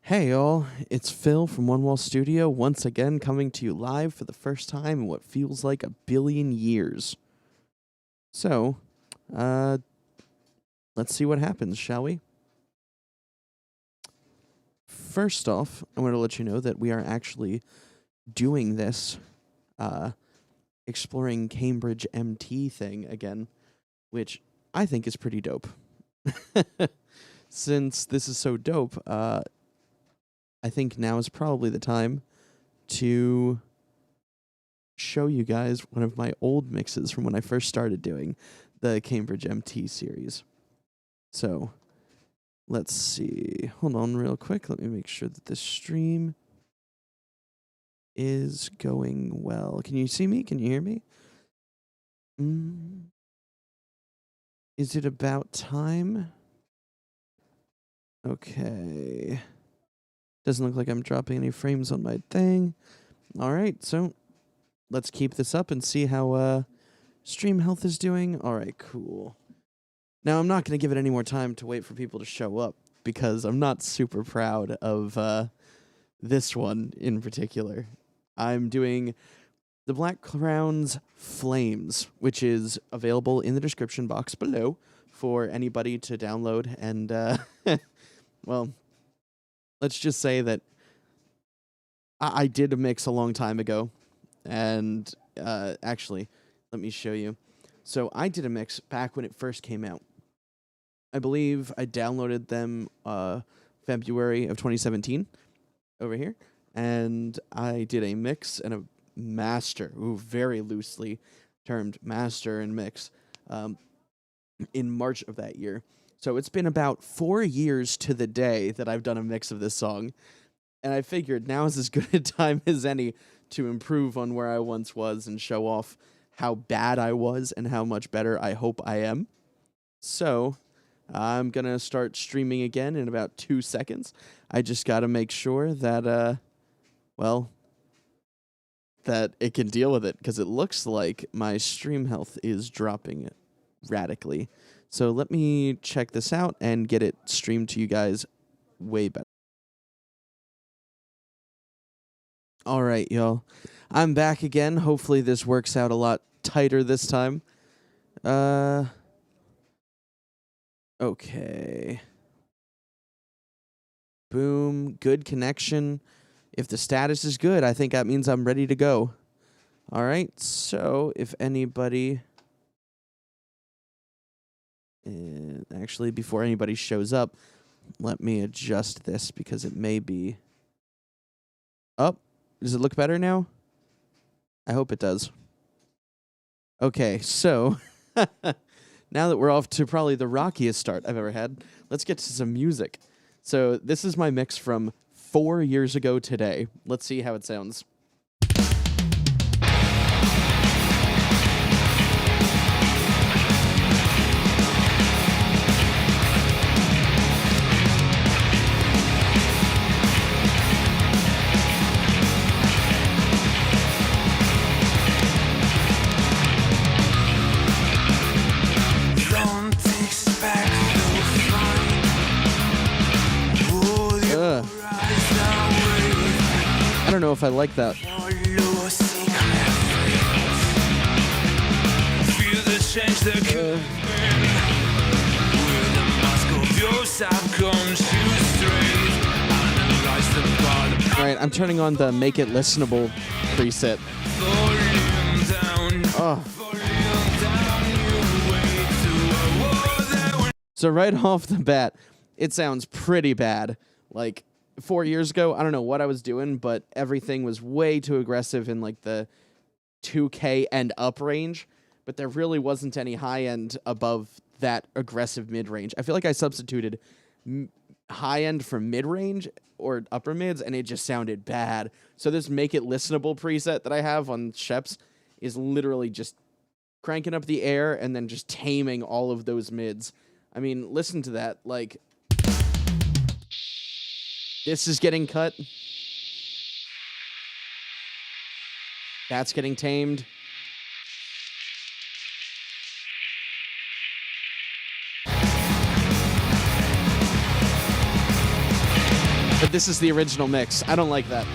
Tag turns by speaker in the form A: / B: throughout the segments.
A: Hey y'all, it's Phil from One Wall Studio once again coming to you live for the first time in what feels like a billion years. So, let's see what happens, shall we? First off, I want to let you know that we are actually doing this, exploring Cambridge MT thing again, which I think is pretty dope. Since this is so dope, I think now is probably the time to show you guys one of my old mixes from when I first started doing the Cambridge MT series. So, let's see. Hold on real quick. Let me make sure that this stream is going well. Can you see me? Can you hear me? Is it about time? Okay. Doesn't look like I'm dropping any frames on my thing. All right, so let's keep this up and see how stream health is doing. All right, cool. Now, I'm not going to give it any more time to wait for people to show up because I'm not super proud of this one in particular. I'm doing the Black Crown's Flames, which is available in the description box below for anybody to download. And, well, let's just say that I did a mix a long time ago. And actually, let me show you. So I did a mix back when it first came out. I believe I downloaded them February of 2017 over here. And I did a mix and a master, very loosely termed master and mix, in March of that year. So it's been about 4 years to the day that I've done a mix of this song. And I figured now is as good a time as any to improve on where I once was and show off how bad I was and how much better I hope I am. So I'm going to start streaming again in about 2 seconds. I just got to make sure that, that it can deal with it, because it looks like my stream health is dropping radically. So let me check this out and get it streamed to you guys way better. All right, y'all. I'm back again. Hopefully this works out a lot tighter this time. Okay. Boom. Good connection. If the status is good, I think that means I'm ready to go. All right. So if anybody... actually, before anybody shows up, let me adjust this because it may be... Oh, does it look better now? I hope it does. Okay, so now that we're off to probably the rockiest start I've ever had, let's get to some music. So this is my mix from 4 years ago today. Let's see how it sounds. I don't know if I like that. Alright, I'm turning on the Make It Listenable preset. Oh. So right off the bat, it sounds pretty bad. Like, 4 years ago, I don't know what I was doing, but everything was way too aggressive in like the 2K and up range, but there really wasn't any high end above that aggressive mid range. I feel like I substituted high end for mid range or upper mids, and it just sounded bad. So this Make It Listenable preset that I have on Sheps is literally just cranking up the air and then just taming all of those mids. I mean, listen to that, like... This is getting cut. That's getting tamed. this is the original mix. I don't like that.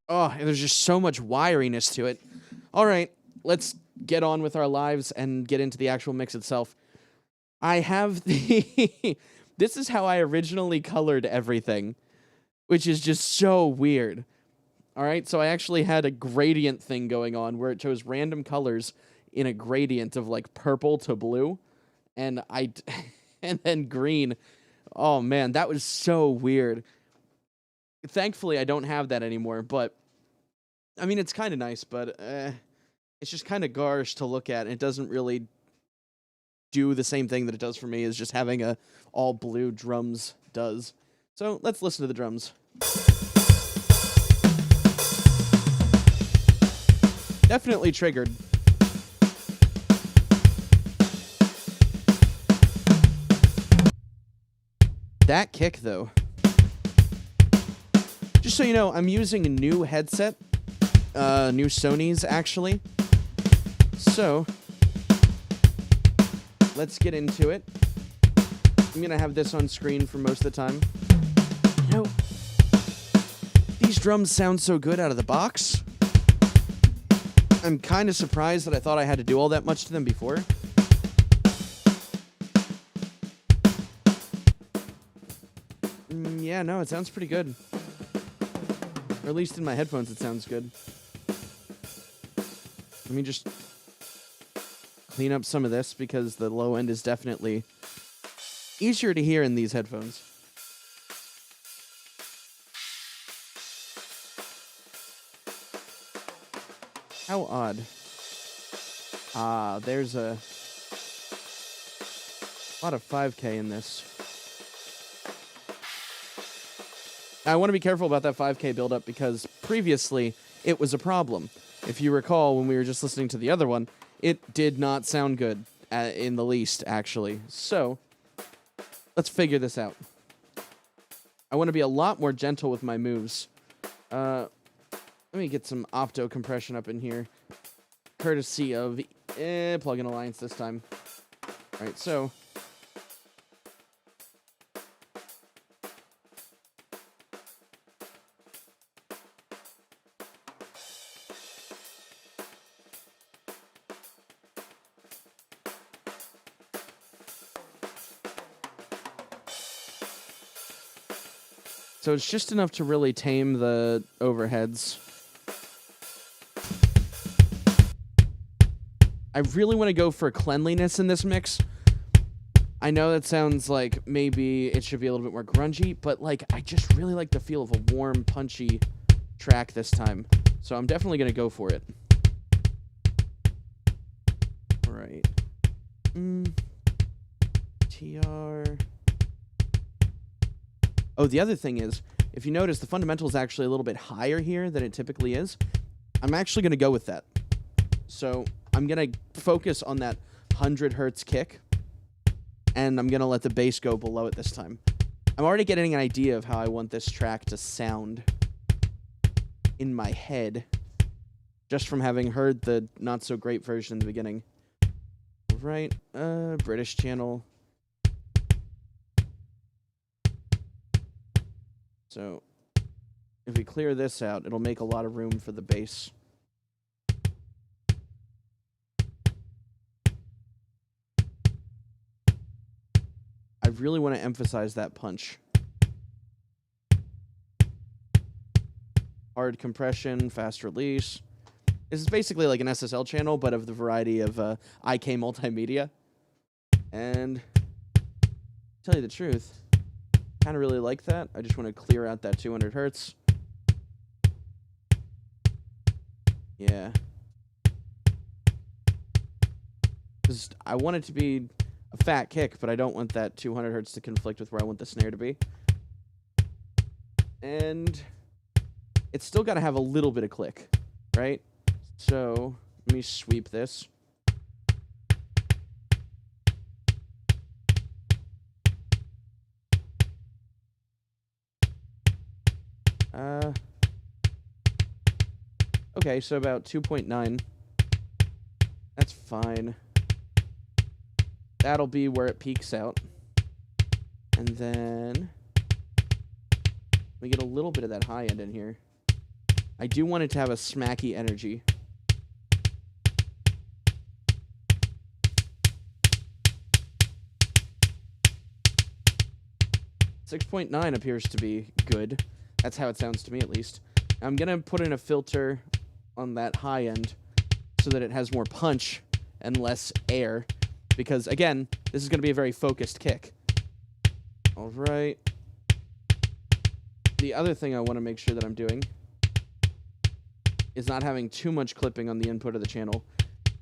A: Oh, there's just so much wiriness to it. All right, let's get on with our lives and get into the actual mix itself. I have the... This is how I originally colored everything, which is just so weird. All right, so I actually had a gradient thing going on where it chose random colors in a gradient of like purple to blue, and and then green. Oh man, that was so weird. Thankfully, I don't have that anymore, but I mean, it's kind of nice, but it's just kind of garish to look at, and it doesn't really do the same thing that it does for me as just having a all blue drums does. So let's listen to the drums. Definitely triggered. That kick, though. Just so you know, I'm using a new headset. New Sony's, actually. So, let's get into it. I'm going to have this on screen for most of the time. You know, these drums sound so good out of the box. I'm kind of surprised that I thought I had to do all that much to them before. Yeah, no, it sounds pretty good. Or at least in my headphones it sounds good. Let me just clean up some of this because the low end is definitely easier to hear in these headphones. How odd. Ah, there's a lot of 5K in this. I want to be careful about that 5K buildup because previously it was a problem. If you recall, when we were just listening to the other one, it did not sound good in the least, actually. So, let's figure this out. I want to be a lot more gentle with my moves. Let me get some opto compression up in here, courtesy of Plugin Alliance this time. All right, so... So it's just enough to really tame the overheads. I really want to go for cleanliness in this mix. I know that sounds like maybe it should be a little bit more grungy, but like I just really like the feel of a warm, punchy track this time. So I'm definitely going to go for it. All right. TR... Oh, the other thing is, if you notice, the fundamental is actually a little bit higher here than it typically is. I'm actually going to go with that. So I'm going to focus on that 100 hertz kick, and I'm going to let the bass go below it this time. I'm already getting an idea of how I want this track to sound in my head, just from having heard the not-so-great version in the beginning. Right, British channel... So, if we clear this out, it'll make a lot of room for the bass. I really want to emphasize that punch. Hard compression, fast release. This is basically like an SSL channel, but of the variety of IK multimedia. And, to tell you the truth... kind of really like that. I just want to clear out that 200 hertz. Yeah. Because I want it to be a fat kick, but I don't want that 200 hertz to conflict with where I want the snare to be. And it's still got to have a little bit of click, right? So let me sweep this. Okay, so about 2.9. That's fine. that'll be where it peaks out. And then we get a little bit of that high end in here. I do want it to have a smacky energy. 6.9 appears to be good. That's how it sounds to me, at least. I'm going to put in a filter on that high end so that it has more punch and less air. Because, again, this is going to be a very focused kick. All right. The other thing I want to make sure that I'm doing is not having too much clipping on the input of the channel.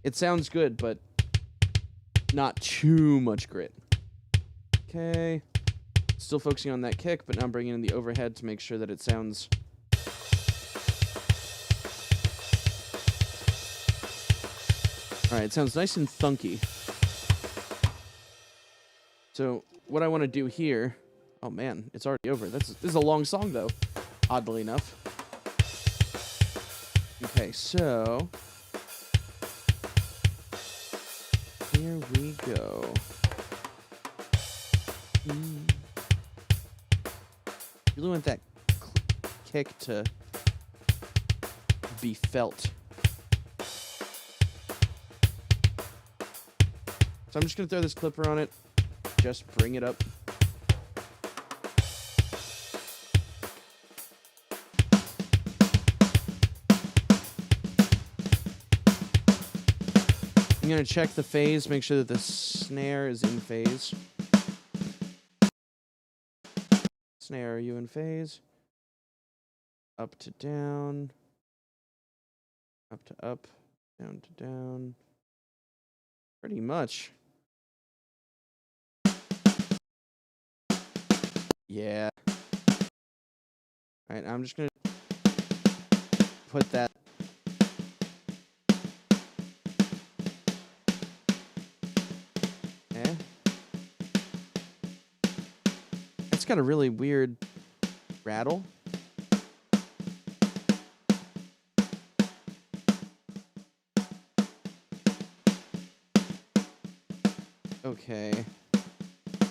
A: It sounds good, but not too much grit. Okay. Still focusing on that kick, but now I'm bringing in the overhead to make sure that it sounds... Alright, it sounds nice and thunky. So, what I want to do here... Oh man, it's already over. This is a long song, though, oddly enough. Okay, so... here we go. Really want that kick to be felt. So I'm just going to throw this clipper on it. Just bring it up. I'm going to check the phase, make sure that the snare is in phase. Snare, are you in phase? Up to down. Up to up. Down to down. Pretty much. Yeah. Alright, I'm just gonna put that. Eh? It's got a really weird rattle. Okay.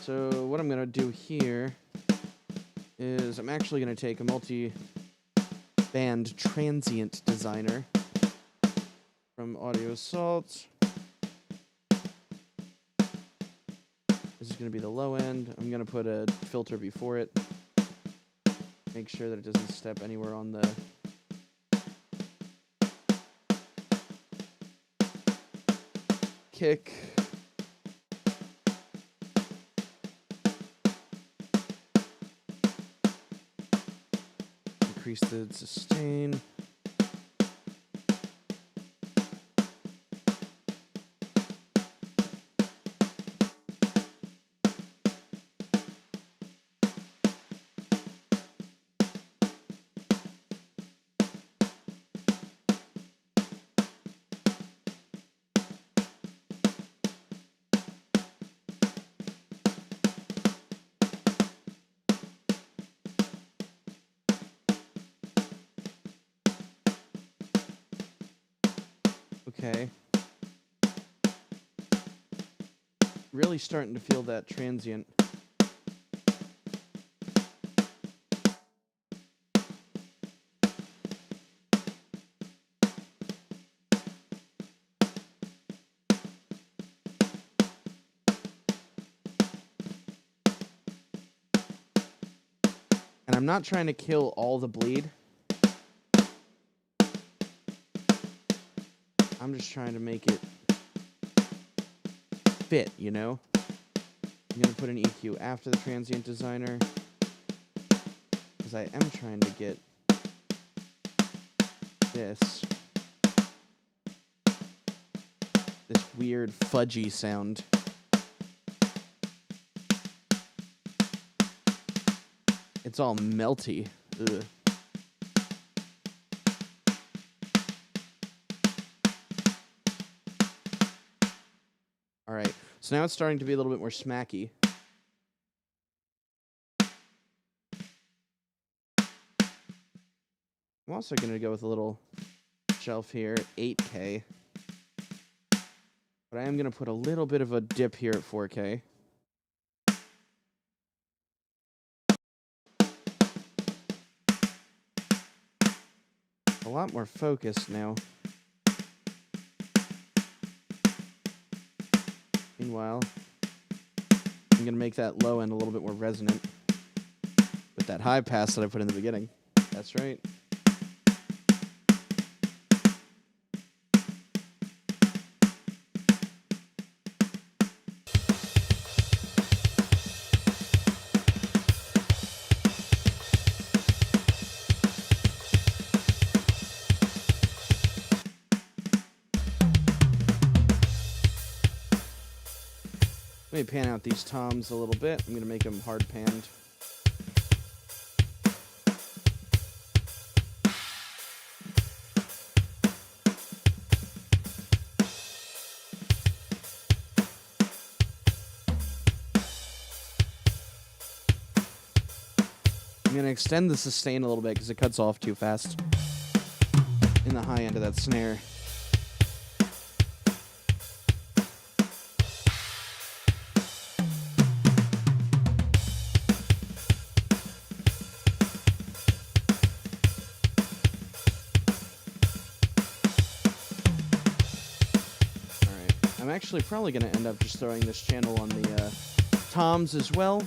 A: So what I'm going to do here is I'm actually going to take a multi-band transient designer from Audio Assault. This is going to be the low end. I'm going to put a filter before it. Make sure that it doesn't step anywhere on the kick. Increase the sustain. Okay. Really starting to feel that transient. And I'm not trying to kill all the bleed. I'm just trying to make it fit, you know? I'm going to put an EQ after the transient designer because I am trying to get this weird fudgy sound. It's all melty. Ugh. All right, so now it's starting to be a little bit more smacky. I'm also going to go with a little shelf here, 8K. But I am going to put a little bit of a dip here at 4K. A lot more focused now. Meanwhile, I'm going to make that low end a little bit more resonant with that high pass that I put in the beginning. That's right. Let me pan out these toms a little bit. I'm going to make them hard panned. I'm going to extend the sustain a little bit because it cuts off too fast in the high end of that snare. I'm actually probably going to end up just throwing this channel on the toms as well.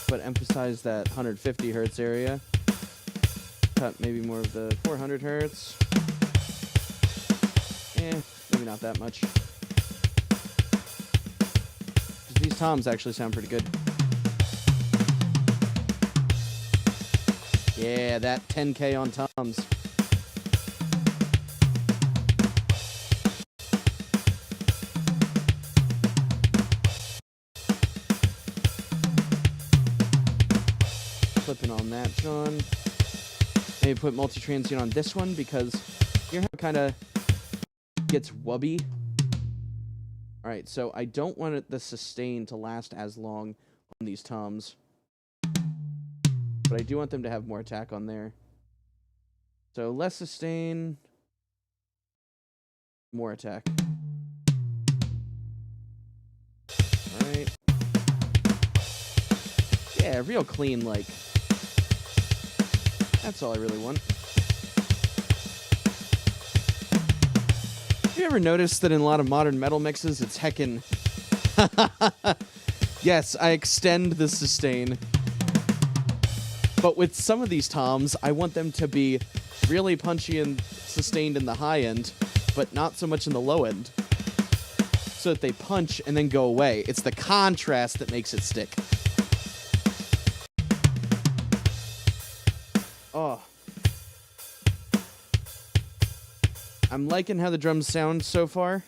A: But emphasize that 150 hertz area. Cut maybe more of the 400 hertz. Maybe not that much. Because these toms actually sound pretty good. Yeah, that 10K on toms. Flipping on that, John. Maybe put multi-transient on this one because hear how it kind of gets wubby. All right, so I don't want the sustain to last as long on these toms, but I do want them to have more attack on there. So less sustain, more attack. All right. Yeah, real clean, like. That's all I really want. Have you ever noticed that in a lot of modern metal mixes, it's heckin'... Yes, I extend the sustain. But with some of these toms, I want them to be really punchy and sustained in the high end, but not so much in the low end. So that they punch and then go away. It's the contrast that makes it stick. Oh. I'm liking how the drums sound so far,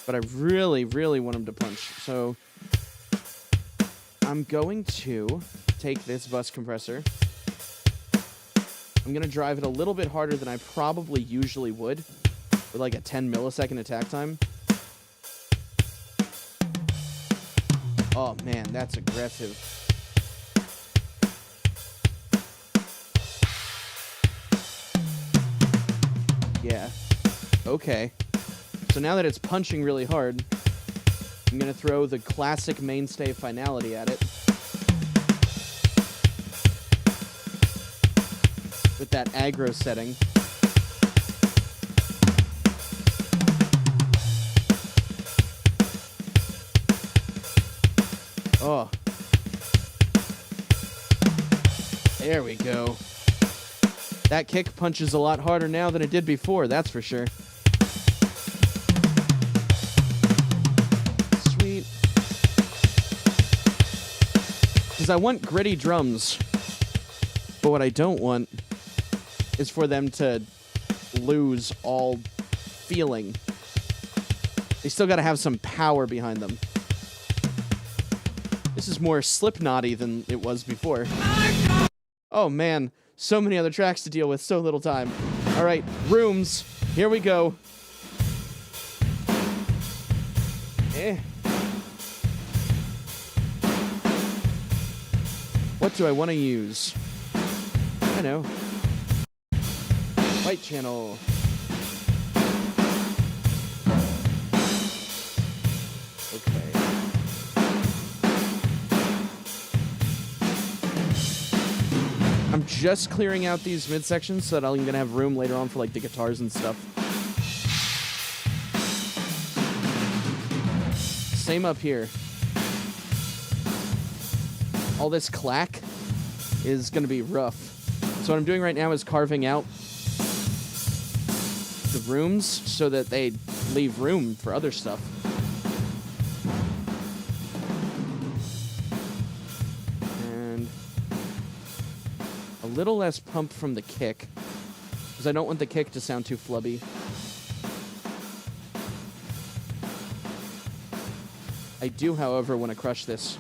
A: but I really, really want them to punch. So I'm going to take this bus compressor. I'm going to drive it a little bit harder than I probably usually would, with like a 10 millisecond attack time. Oh man, that's aggressive. Yeah. Okay. So now that it's punching really hard, I'm going to throw the classic mainstay finality at it. With that aggro setting. Oh. There we go. That kick punches a lot harder now than it did before, that's for sure. Sweet. Because I want gritty drums. But what I don't want is for them to lose all feeling. They still got to have some power behind them. This is more Slipknot-y than it was before. Oh man, so many other tracks to deal with, so little time. All right, rooms, here we go. What do I want to use? I know. White channel. just clearing out these midsections so that I'm going to have room later on for, like, the guitars and stuff. Same up here. All this clack is going to be rough. So what I'm doing right now is carving out the rooms so that they leave room for other stuff. And a little less pump from the kick, because I don't want the kick to sound too flubby. I do, however, want to crush this.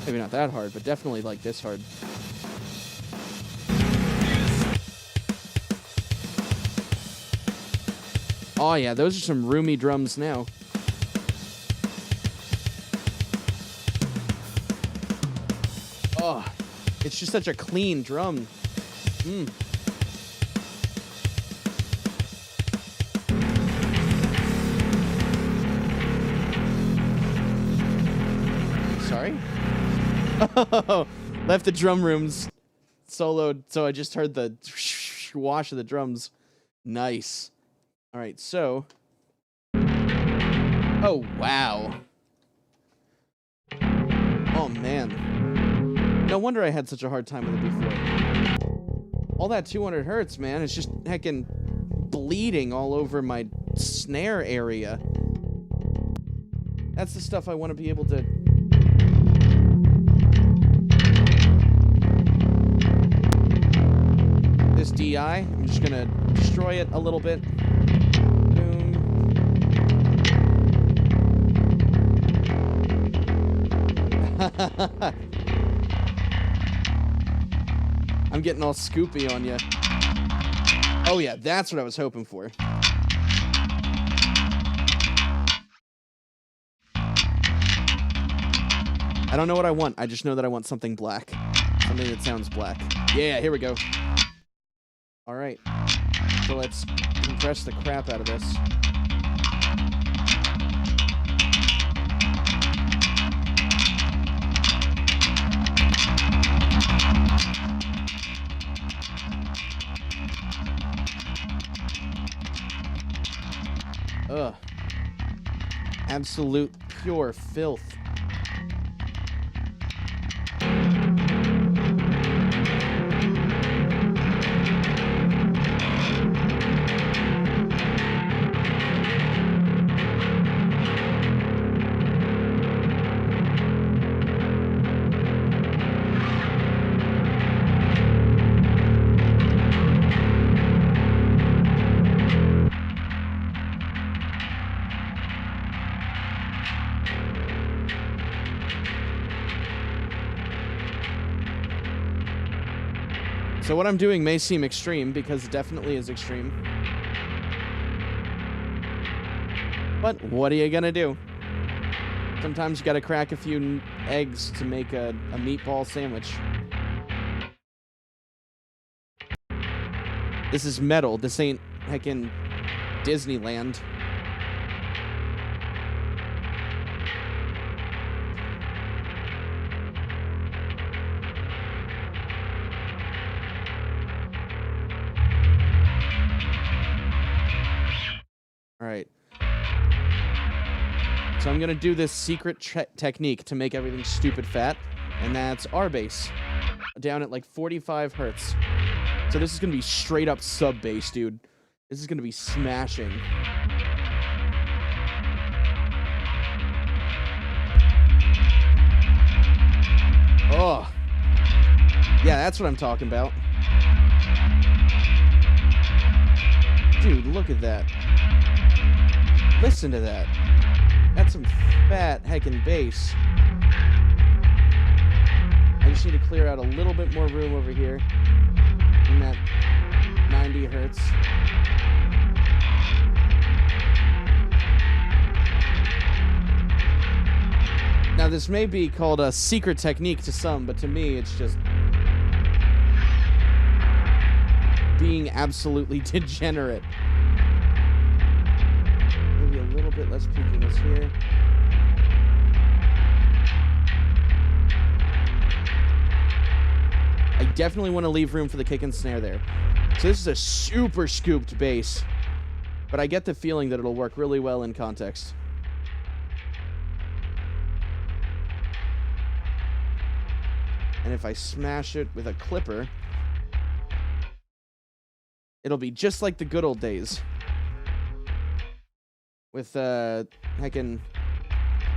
A: Maybe not that hard, but definitely like this hard. Oh yeah, those are some roomy drums now. Oh, it's just such a clean drum. Sorry? Oh, left the drum rooms soloed, so I just heard the wash of the drums. Nice. All right, so... Oh, wow. Oh, man. No wonder I had such a hard time with it before. All that 200 hertz, man, it's just heckin' bleeding all over my snare area. That's the stuff I want to be able to... This DI, I'm just gonna destroy it a little bit. Boom. I'm getting all scoopy on you. Oh yeah, that's what I was hoping for. I don't know what I want. I just know that I want something black. Something that sounds black. Yeah, here we go. All right. So let's compress the crap out of this. Ugh. Absolute pure filth. So what I'm doing may seem extreme, because it definitely is extreme. But what are you gonna do? Sometimes you gotta crack a few eggs to make a meatball sandwich. This is metal. This ain't heckin' Disneyland. All right. So I'm going to do this secret technique to make everything stupid fat, and that's R bass, down at like 45 hertz. So this is going to be straight up sub bass, dude. This is going to be smashing. Oh. Yeah, that's what I'm talking about. Dude, look at that. Listen to that. That's some fat heckin' bass. I just need to clear out a little bit more room over here in that 90 hertz. Now, this may be called a secret technique to some, but to me, it's just being absolutely degenerate. Maybe a little bit less peakiness here. definitely want to leave room for the kick and snare there. So this is a super scooped bass, but I get the feeling that it'll work really well in context. And if I smash it with a clipper, it'll be just like the good old days. With, heckin'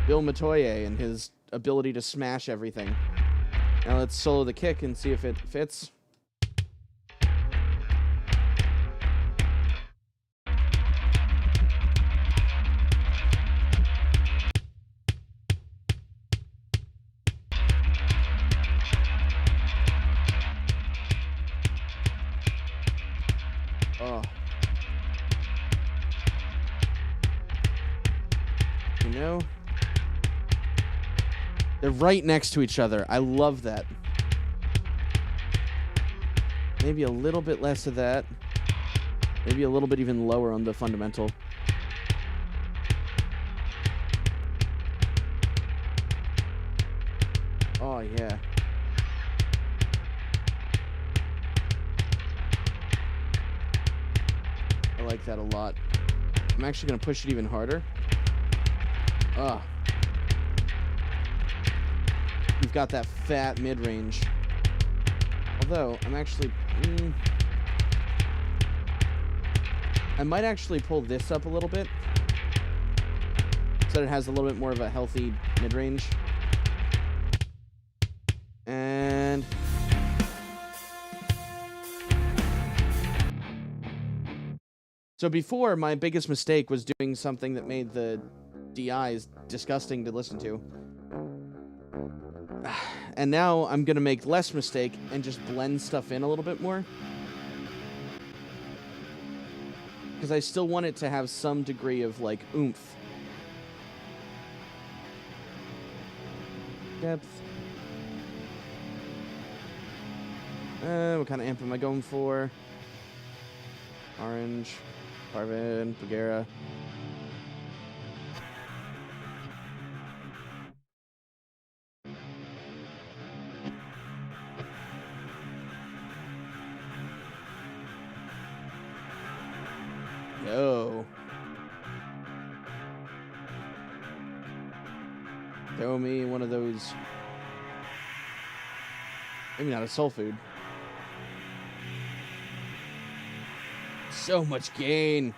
A: Bill Matoye and his ability to smash everything. Now let's solo the kick and see if it fits. Oh. You know? They're right next to each other. I love that. Maybe a little bit less of that. Maybe a little bit even lower on the fundamental. Oh, yeah. I like that a lot. I'm actually going to push it even harder. Ugh. You've got that fat mid-range. Although, I'm actually... I might actually pull this up a little bit, so that it has a little bit more of a healthy mid-range. And... so before, my biggest mistake was doing something that made the DIs disgusting to listen to. And now I'm going to make less mistake and just blend stuff in a little bit more. Because I still want it to have some degree of, like, oomph. Depth. What kind of amp am I going for? Orange. Parvin. Bagheera. Yo. Throw me one of those. Maybe not a soul food. So much gain.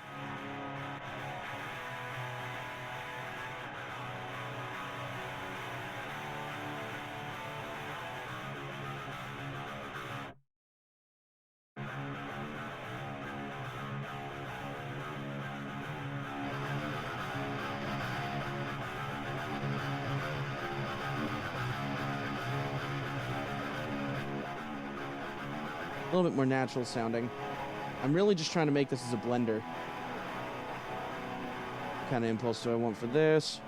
A: A little bit more natural sounding. I'm really just trying to make this as a blender. What kind of impulse do I want for this?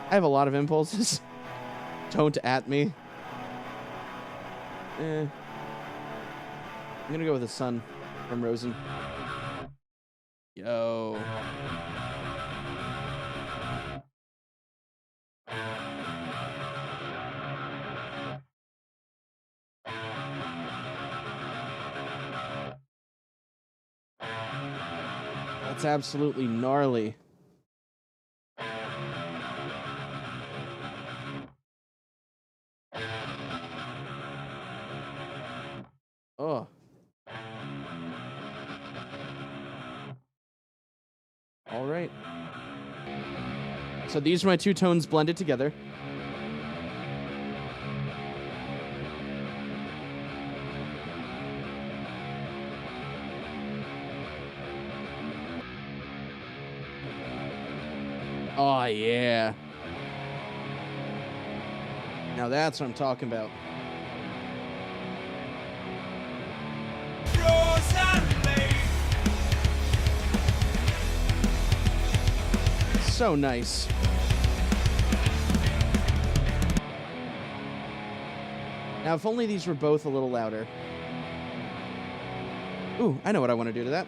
A: I have a lot of impulses. Don't at me. I'm gonna go with the sun from Rosen. Yo. That's absolutely gnarly. Oh. All right. So these are my two tones blended together. Oh, yeah. Now that's what I'm talking about. So nice. Now, if only these were both a little louder. Ooh, I know what I want to do to that.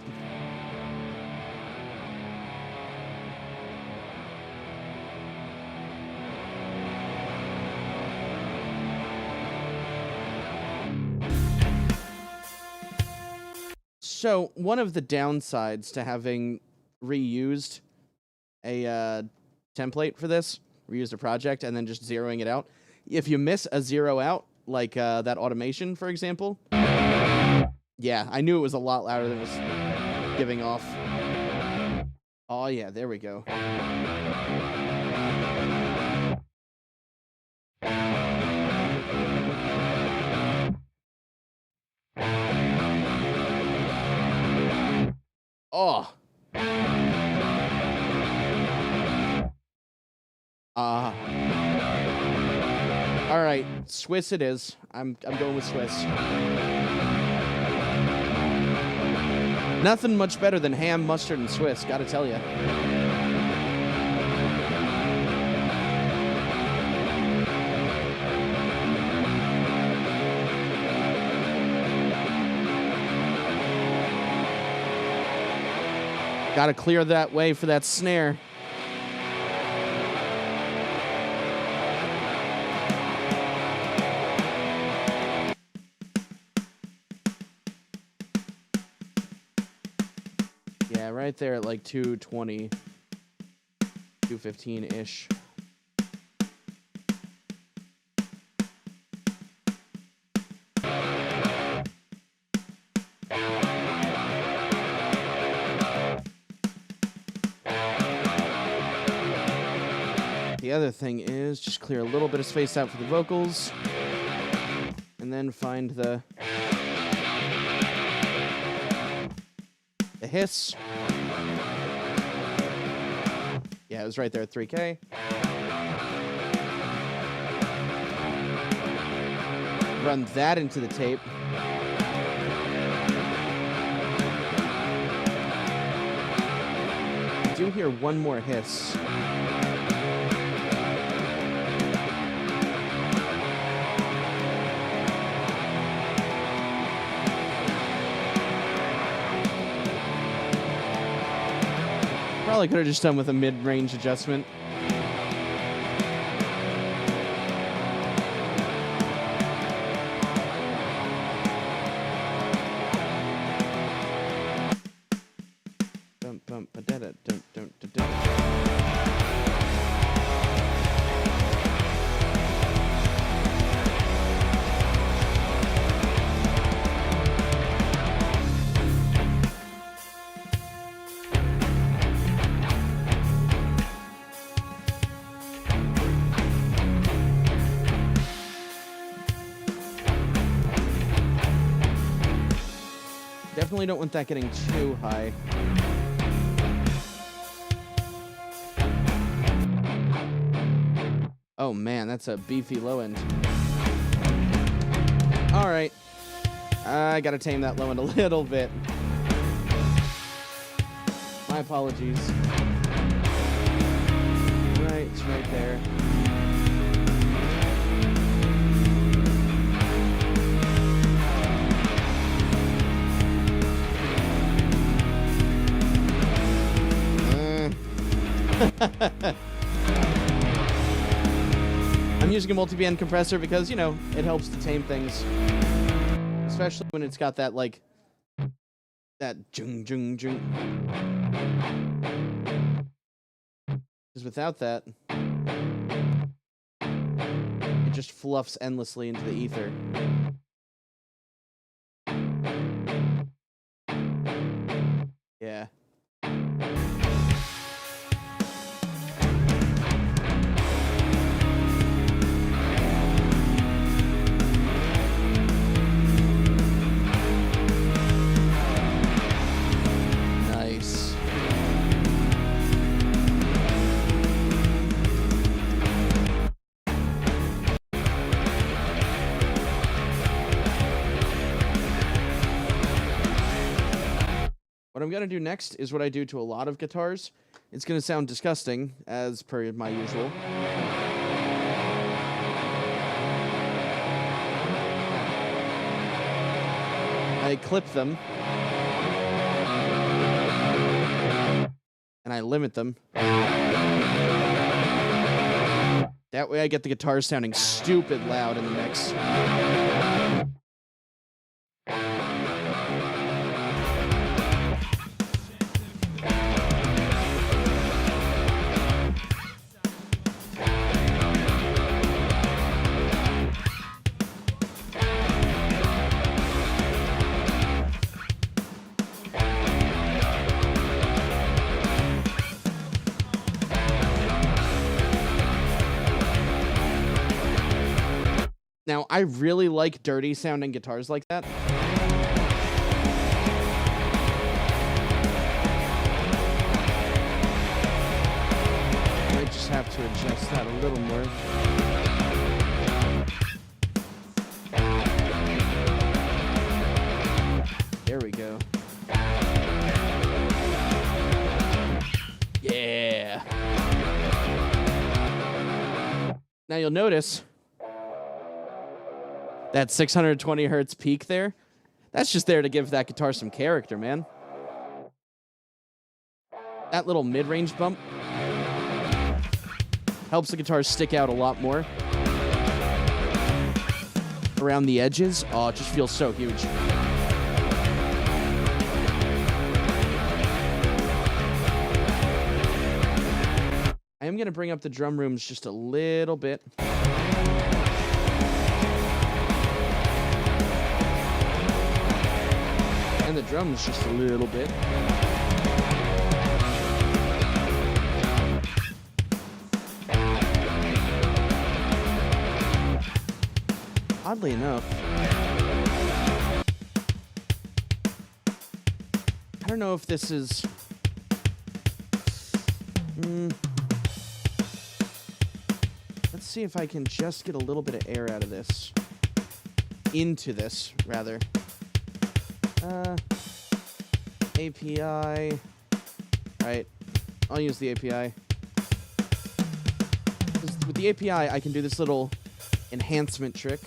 A: So, one of the downsides to having reused a template for this, reused a project, and then just zeroing it out, if you miss a zero out, like that automation, for example, yeah, I knew it was a lot louder than it was giving off. Oh, yeah, there we go. Oh. All right, Swiss it is. I'm going with Swiss. Nothing much better than ham, mustard, and Swiss, gotta tell you. Gotta clear that way for that snare. Yeah, right there at like 220, 215-ish. The other thing is just clear a little bit of space out for the vocals, and then find the hiss. Yeah, it was right there at 3K. Run that into the tape. I do hear one more hiss. Probably could have just done with a mid-range adjustment. Definitely don't want that getting too high. Oh man, that's a beefy low end. All right, I gotta tame that low end a little bit. My apologies. Right, it's right there. I'm using a multi-band compressor because, you know, it helps to tame things. Especially when it's got that, like, that jung, jung, jung. Because without that, it just fluffs endlessly into the ether. Yeah. What I'm going to do next is what I do to a lot of guitars. It's going to sound disgusting, as per my usual. I clip them. And I limit them. That way I get the guitar sounding stupid loud in the mix. Now, I really like dirty sounding guitars like that. Might just have to adjust that a little more. There we go. Yeah. Now you'll notice that 620 hertz peak there, that's just there to give that guitar some character, man. That little mid-range bump helps the guitar stick out a lot more. Around the edges, oh, it just feels so huge. I am going to bring up the drum rooms just a little bit. And the drums just a little bit. Oddly enough, I don't know if this is... Let's see if I can just get a little bit of air out of this. Into this, rather. API. Right. I'll use the API. With the API, I can do this little enhancement trick.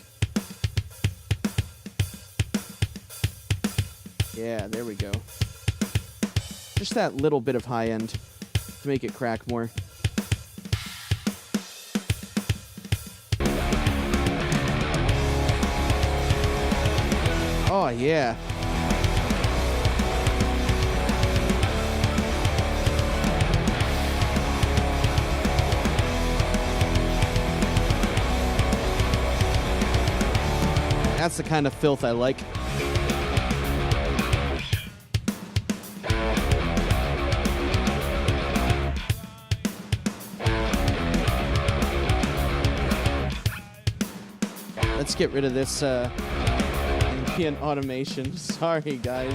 A: Yeah, there we go. Just that little bit of high end to make it crack more. Oh, yeah. That's the kind of filth I like. Let's get rid of this ambient automation. Sorry, guys.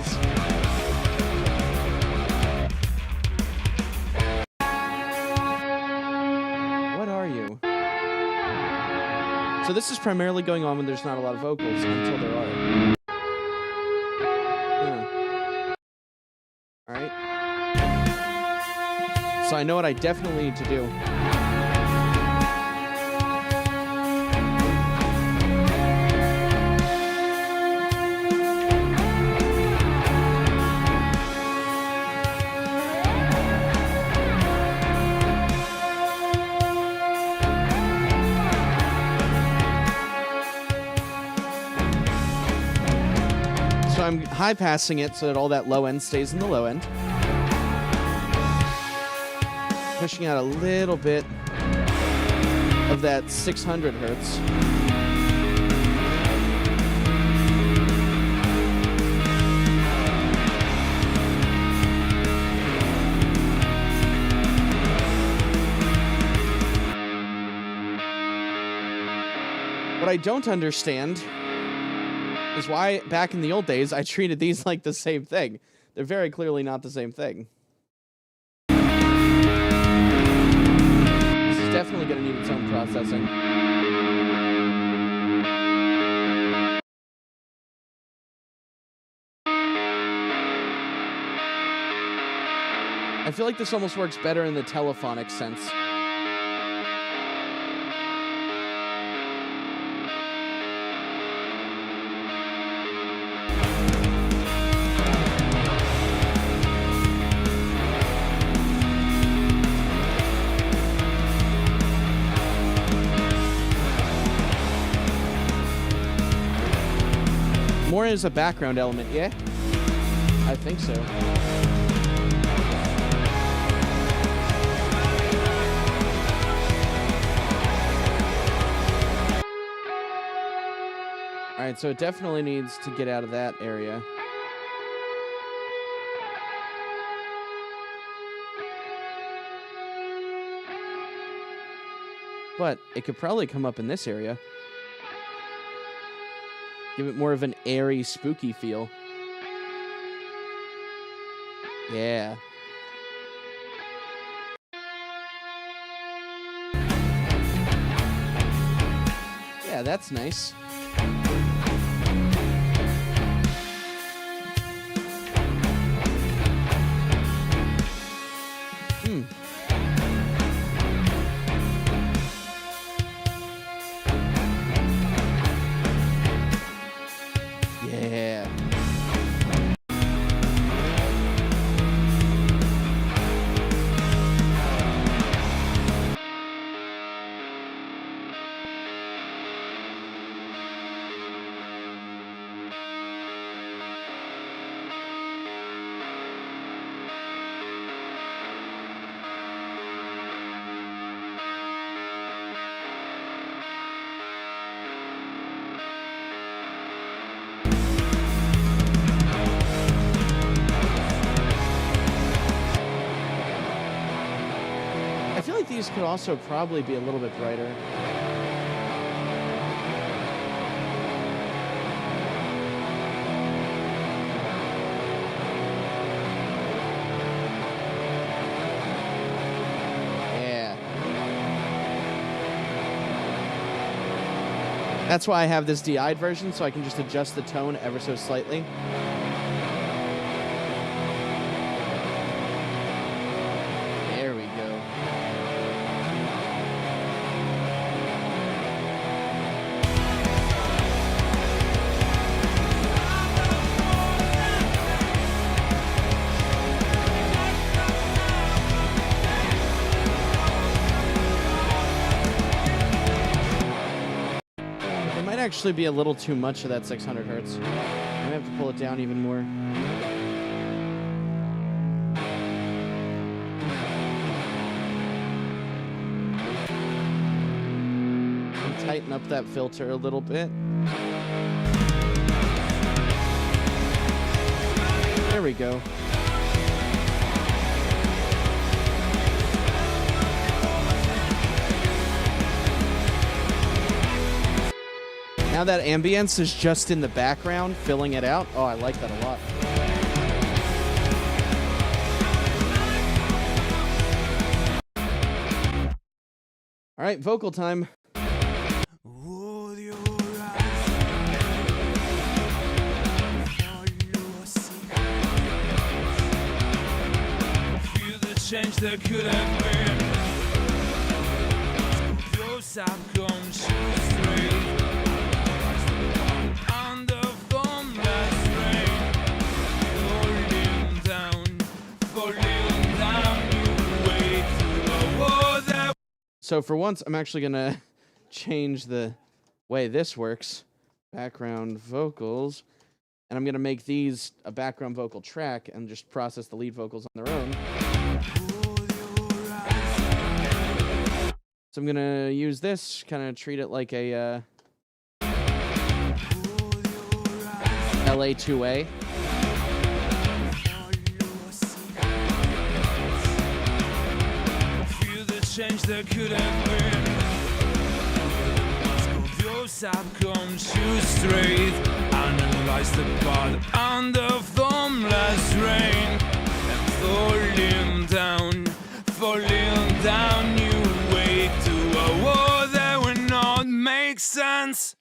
A: What are you? So this is primarily going on when there's not a lot of vocals until there are. Alright. So I know what I definitely need to do. So I'm high passing it so that all that low end stays in the low end. Pushing out a little bit of that 600 hertz. What I don't understand is why back in the old days I treated these like the same thing. They're very clearly not the same thing. This is definitely going to need its own processing. I feel like this almost works better in the telephonic sense. More as a background element, yeah? I think so. Alright, so it definitely needs to get out of that area. But it could probably come up in this area. Give it more of an airy, spooky feel. Yeah. Yeah, that's nice. Yeah. I feel like these could also probably be a little bit brighter. Yeah. That's why I have this DI'd version, so I can just adjust the tone ever so slightly. Actually be a little too much of that 600 hertz. I might have to pull it down even more. And tighten up that filter a little bit. There we go. Now that ambience is just in the background, filling it out. Oh, I like that a lot. All right, vocal time.
B: Feel the change that could have been. Your subconscious straight.
A: So for once, I'm actually going to change the way this works. Background vocals. And I'm going to make these a background vocal track and just process the lead vocals on their own. So I'm going to use this, kind of treat it like a LA2A.
B: Change that could have been. Move your subconscious straight. Analyze the part under formless rain. And falling down, you wake to a world that will not make sense.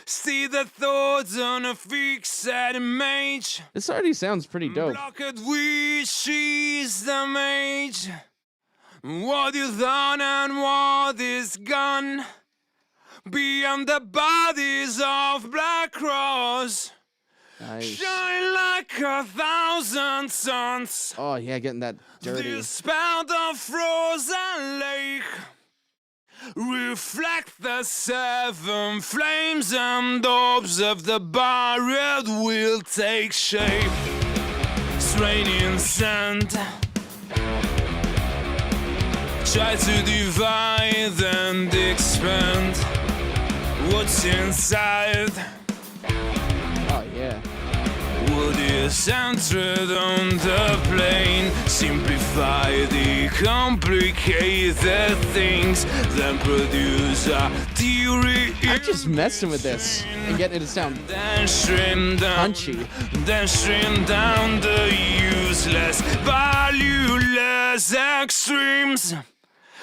B: See the thoughts on a fixed image.
A: This already sounds pretty dope.
B: Blocked wishes damage. What you done and what is gone beyond the bodies of Black Cross.
A: Nice.
B: Shine like 1,000 suns.
A: Oh yeah, getting that dirty.
B: This spout of frozen lake reflect the 7 flames and orbs of the buried will take shape. It's raining sand. Try to divide and expand what's inside.
A: Oh yeah.
B: wood is centered on the plane. Simplify the complicated things, then produce a theory.
A: I'm just messing with this and getting it to sound
B: Then stream down,
A: punchy.
B: then stream down the useless, valueless extremes.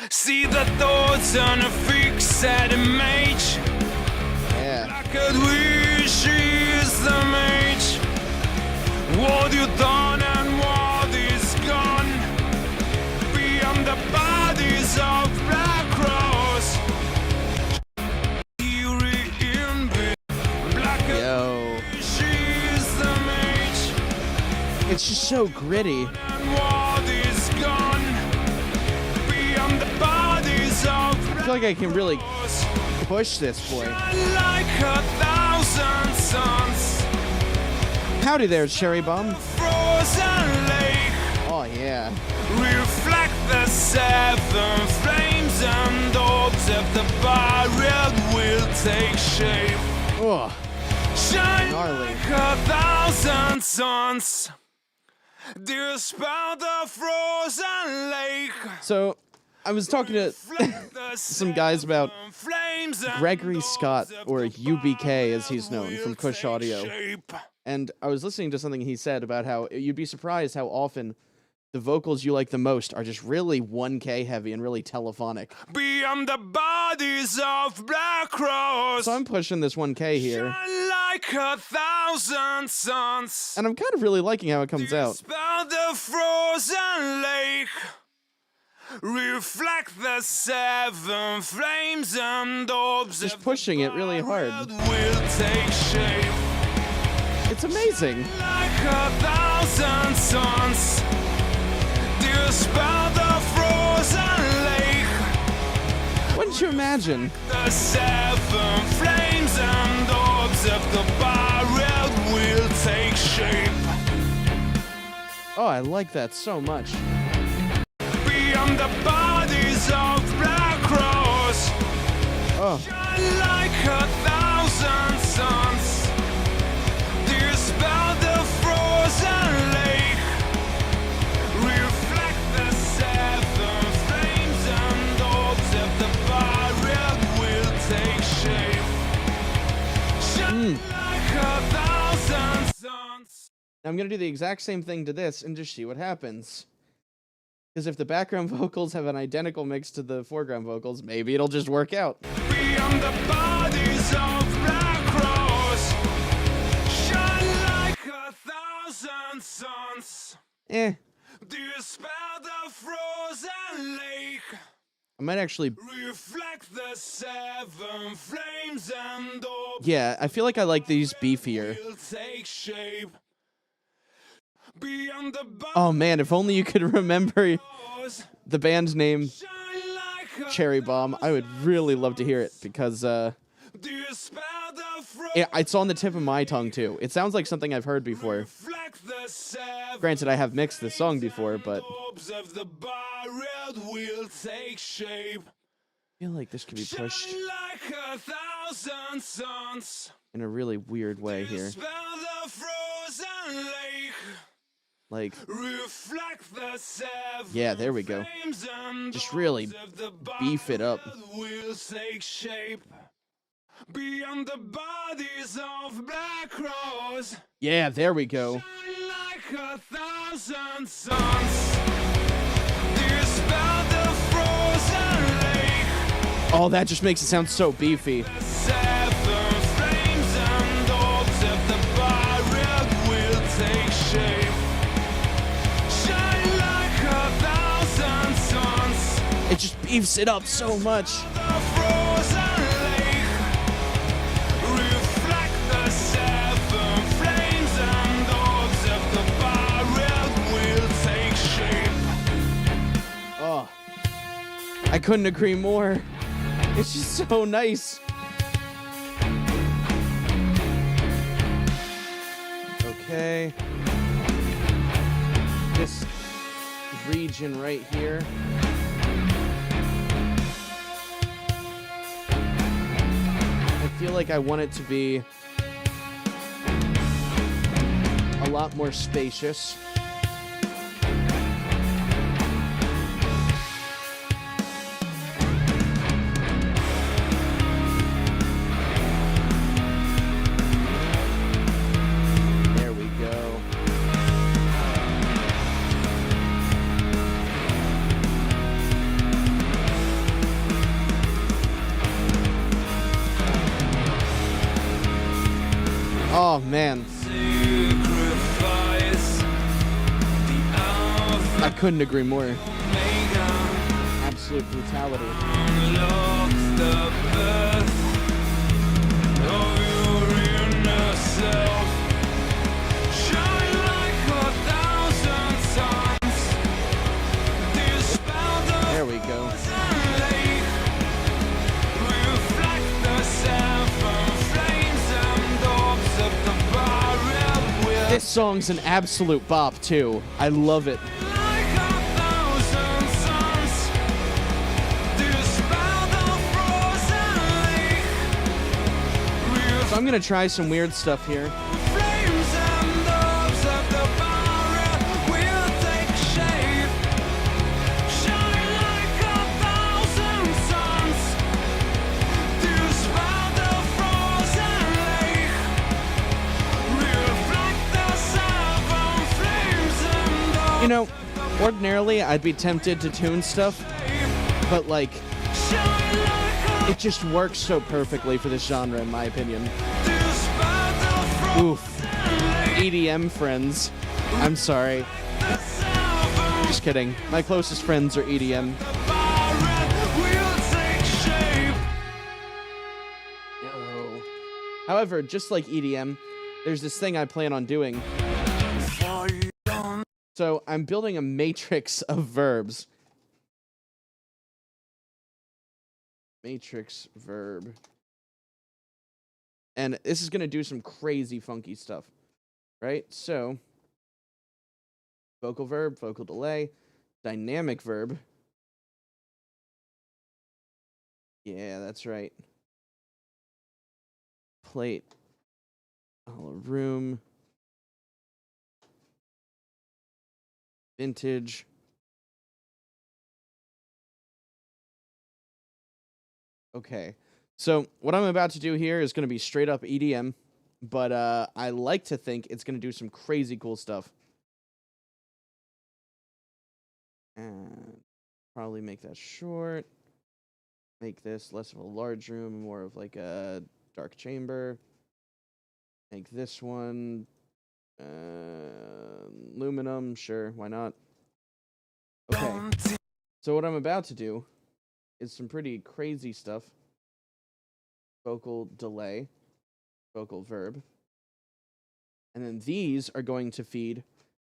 B: See the thoughts on a fixed image.
A: Yeah.
B: Like a wish is the mage. What you done and what is gone. Beyond the bodies of Black Cross. Theory in black
A: Yo.
B: wish is the mage.
A: It's just so gritty.
B: And what is gone. Beyond the bodies of
A: I
B: Black
A: feel like I can really
B: Cross.
A: push this boy.
B: Like 1,000 suns.
A: Howdy there, Cherry Bomb.
B: Frozen lake.
A: Oh, yeah.
B: Reflect the 7 flames and orbs of the barrier will take shape.
A: Oh,
B: Shine
A: gnarly.
B: like 1,000 suns. Dispel the frozen lake.
A: So, I was talking to
B: Reflect the
A: some guys about
B: 7 flames and
A: Gregory
B: orbs
A: Scott,
B: of
A: or
B: the
A: UBK as he's known,
B: barrier
A: from
B: will
A: Kush
B: take
A: Audio.
B: shape.
A: And I was listening to something he said about how you'd be surprised how often the vocals you like the most are just really 1K heavy and really telephonic.
B: Beyond the bodies of Black Cross.
A: So I'm pushing this 1K here,
B: Shine like 1,000 suns.
A: and I'm kind of really liking how it comes out.
B: Dispel the frozen lake. Reflect the 7 flames and orbs.
A: Just
B: of
A: pushing
B: the
A: it really hard.
B: barrel will take shape.
A: It's amazing.
B: Like 1,000 suns. Dispel the frozen lake.
A: Wouldn't you imagine?
B: The 7 flames and orbs of the barrel will take shape.
A: Oh, I like that so much.
B: Beyond the bodies of Black Cross.
A: Oh,
B: Shine like 1,000 suns. Dispel the frozen lake. Reflect the 7 flames and orbs of the barrel will take shape. Shine like 1,000 suns.
A: now I'm going to do the exact same thing to this and just see what happens. Because if the background vocals have an identical mix to the foreground vocals, maybe it'll just work out.
B: Beyond the bodies of Black Cross. Shine like 1,000 suns.
A: Eh,
B: Dispel the frozen lake.
A: I might actually...
B: Reflect the 7 flames and orbs
A: Yeah, I feel like I like these beefier.
B: will take shape. Beyond the
A: Oh man, if only you could remember
B: bodies.
A: the band's name,
B: Shine like
A: Cherry Bomb. I would really love to hear it because
B: dispel the frozen
A: it's on the tip of my tongue too. It sounds like something I've heard before.
B: Reflect the 7
A: Granted, I have mixed this song before, but
B: orbs of the barrel will take shape.
A: I feel like this could be pushed
B: Shine like 1,000 suns.
A: in a really weird way here.
B: Dispel the frozen lake.
A: Like,
B: Reflect the 7
A: yeah, there we go.
B: flames and
A: Just really
B: orbs of the
A: beef it up.
B: barrel will take shape. Beyond the bodies of Black Cross.
A: Yeah, there we go.
B: Shine like 1,000 suns. Dispel the frozen lake.
A: Oh, that just makes it sound so beefy.
B: 7 flames and orbs of the barrel will take shape. Shine like 1,000 suns.
A: It just beefs it up so much.
B: The frozen lake. Reflect the 7 flames and orbs of the barrel will take shape.
A: Oh, I couldn't agree more. It's just so nice. Okay. This region right here. I feel like I want it to be a lot more spacious. There we go. Oh man. I couldn't agree more. Absolute brutality. There we go. This song's an absolute bop too. I love it. So I'm gonna try some weird stuff here. You know, ordinarily I'd be tempted to tune stuff, but like, it just works so perfectly for this genre in my opinion. Oof. EDM friends. I'm sorry. Just kidding. My closest friends are EDM. Yo. However, just like EDM, there's this thing I plan on doing. So I'm building a matrix of verbs. Matrix verb. And this is going to do some crazy funky stuff, right? So vocal verb, vocal delay, dynamic verb. Yeah, that's right. Plate. Hollow room. Vintage. Okay. So what I'm about to do here is going to be straight up EDM, but I like to think it's going to do some crazy cool stuff. And probably make that short. Make this less of a large room, more of like a dark chamber. Make this one aluminum, sure, why not? Okay. So what I'm about to do is some pretty crazy stuff. Vocal delay, vocal verb. And then these are going to feed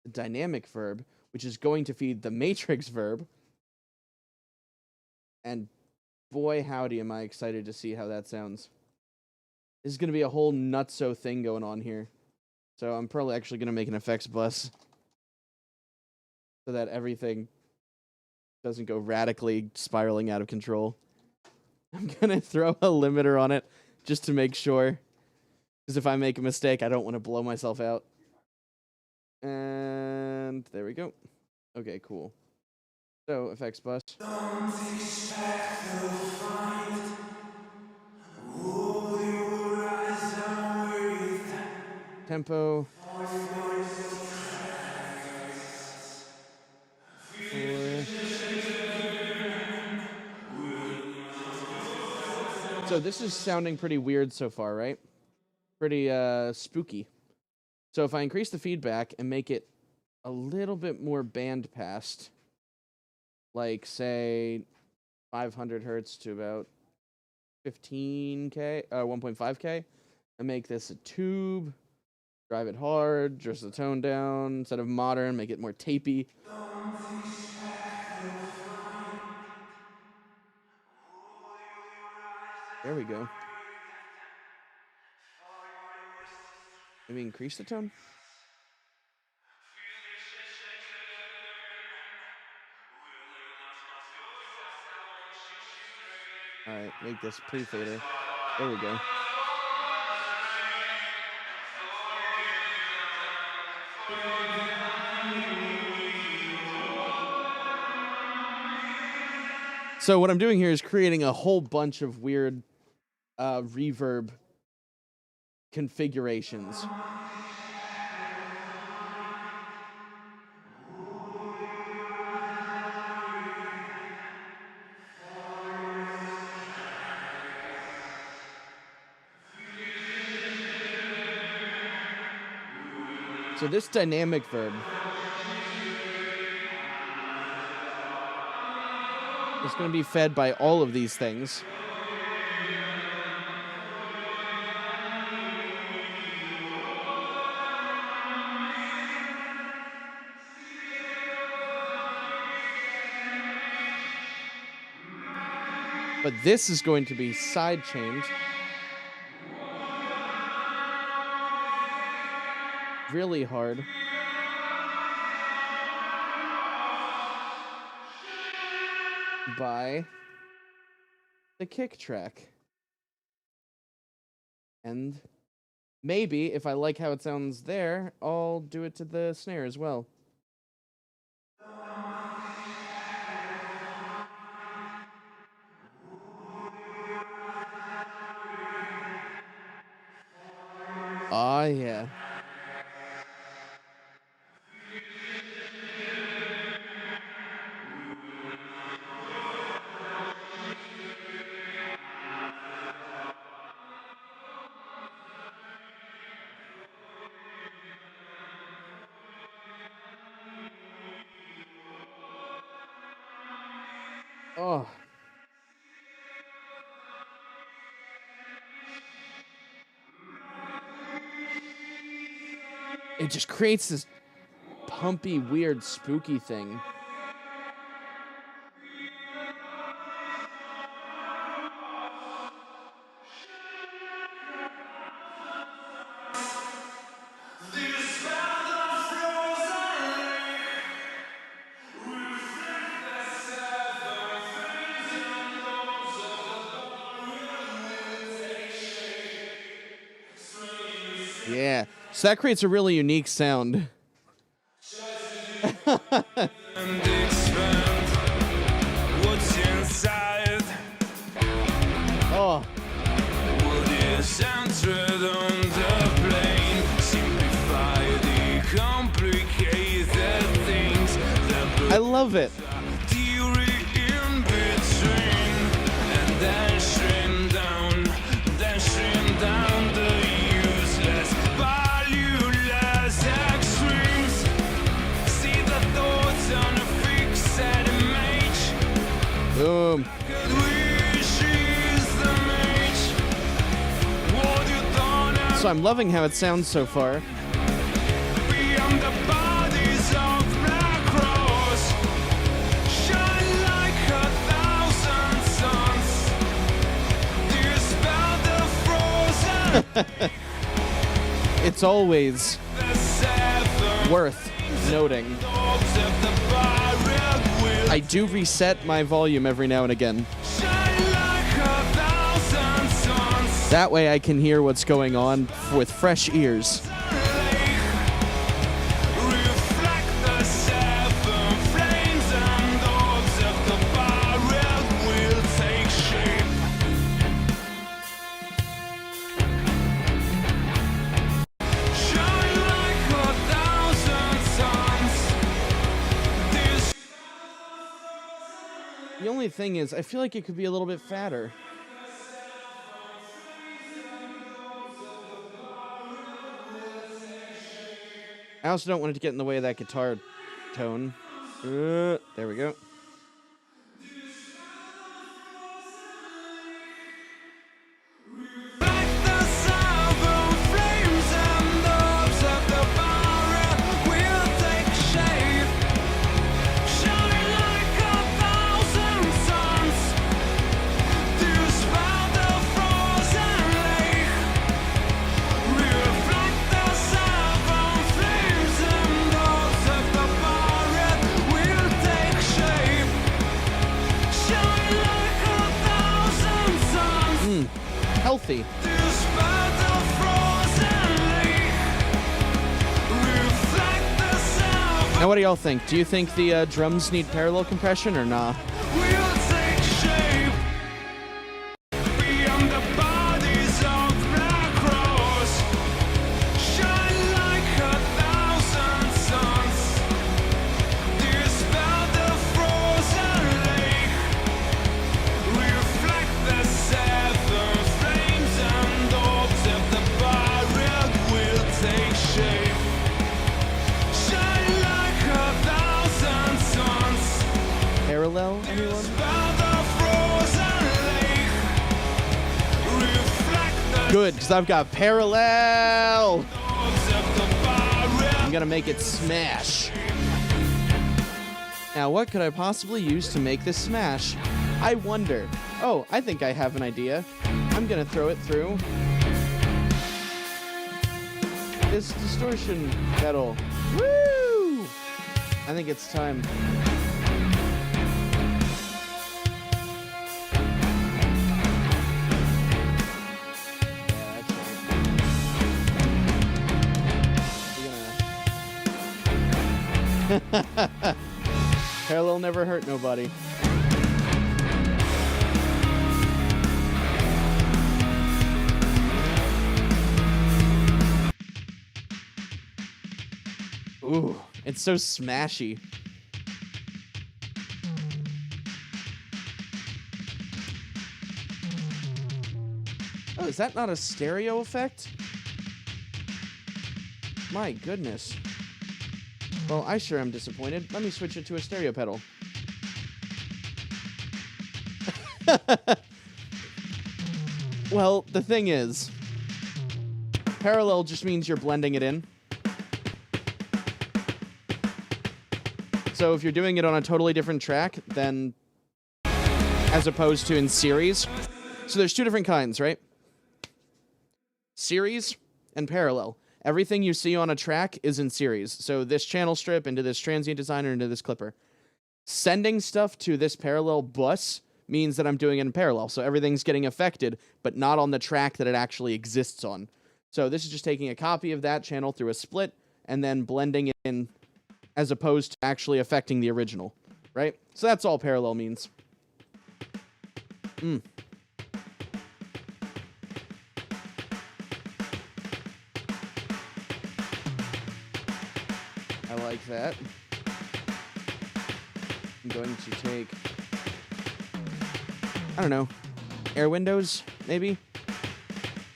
A: the dynamic verb, which is going to feed the matrix verb. And boy, howdy, am I excited to see how that sounds. This is going to be a whole nutso thing going on here. So I'm probably actually going to make an effects bus so that everything doesn't go radically spiraling out of control. I'm going to throw a limiter on it just to make sure. Because if I make a mistake, I don't want to blow myself out. And there we go. Okay, cool. So, effects bus. Don't expect to find who you rise with. Tempo. 4. So this is sounding pretty weird so far, right? Pretty spooky. So if I increase the feedback and make it a little bit more band passed, like say 500 hertz to about 15K, 1.5K, and make this a tube, drive it hard, dress the tone down, instead of modern, make it more tapey. There we go. Maybe increase the tone? Alright, make this pre-fader. There we go. So what I'm doing here is creating a whole bunch of weird reverb configurations. So this dynamic verb is going to be fed by all of these things. But this is going to be sidechained really hard by the kick track. And maybe, if I like how it sounds there, I'll do it to the snare as well. Ah, yeah. Oh. It just creates this pumpy, weird, spooky thing. Yeah, so that creates a really unique sound. Oh. What is entered on the plane? Simplify the complicated things. I love it. Boom. So I'm loving how it sounds so far. It's always worth noting I do reset my volume every now and again. That way I can hear what's going on with fresh ears. The only thing is, I feel like it could be a little bit fatter. I also don't want it to get in the way of that guitar tone. There we go. Healthy. Now what do y'all think? Do you think the drums need parallel compression or nah? parallel, anyone? Good, because I've got parallel. I'm gonna make it smash. Now, what could I possibly use to make this smash? I wonder. Oh, I think I have an idea. I'm gonna throw it through this distortion pedal. Woo! I think it's time. Parallel never hurt nobody. Ooh, it's so smashy. Oh, is that not a stereo effect? My goodness. Well, I sure am disappointed. Let me switch it to a stereo pedal. Well, the thing is, parallel just means you're blending it in. So if you're doing it on a totally different track than as opposed to in series. So there's two different kinds, right? Series and parallel. Everything you see on a track is in series. So this channel strip into this transient designer into this clipper. Sending stuff to this parallel bus means that I'm doing it in parallel. So everything's getting affected, but not on the track that it actually exists on. So this is just taking a copy of that channel through a split and then blending it in as opposed to actually affecting the original, right? So that's all parallel means. I like that. I'm going to take, I don't know, air windows, maybe?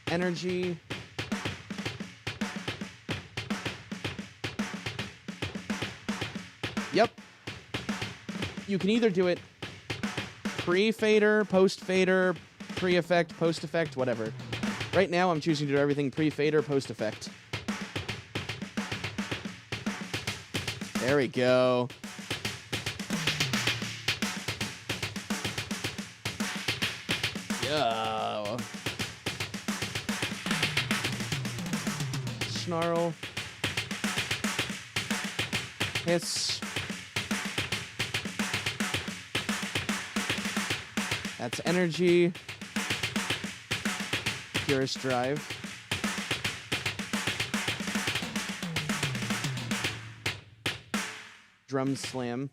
A: Energy. Yep. You can either do it pre-fader, post-fader, pre-effect, post-effect, whatever. Right now, I'm choosing to do everything pre-fader, post-effect. There we go. Yeah. Snarl. Hiss. That's energy. Purest drive. Drum slam.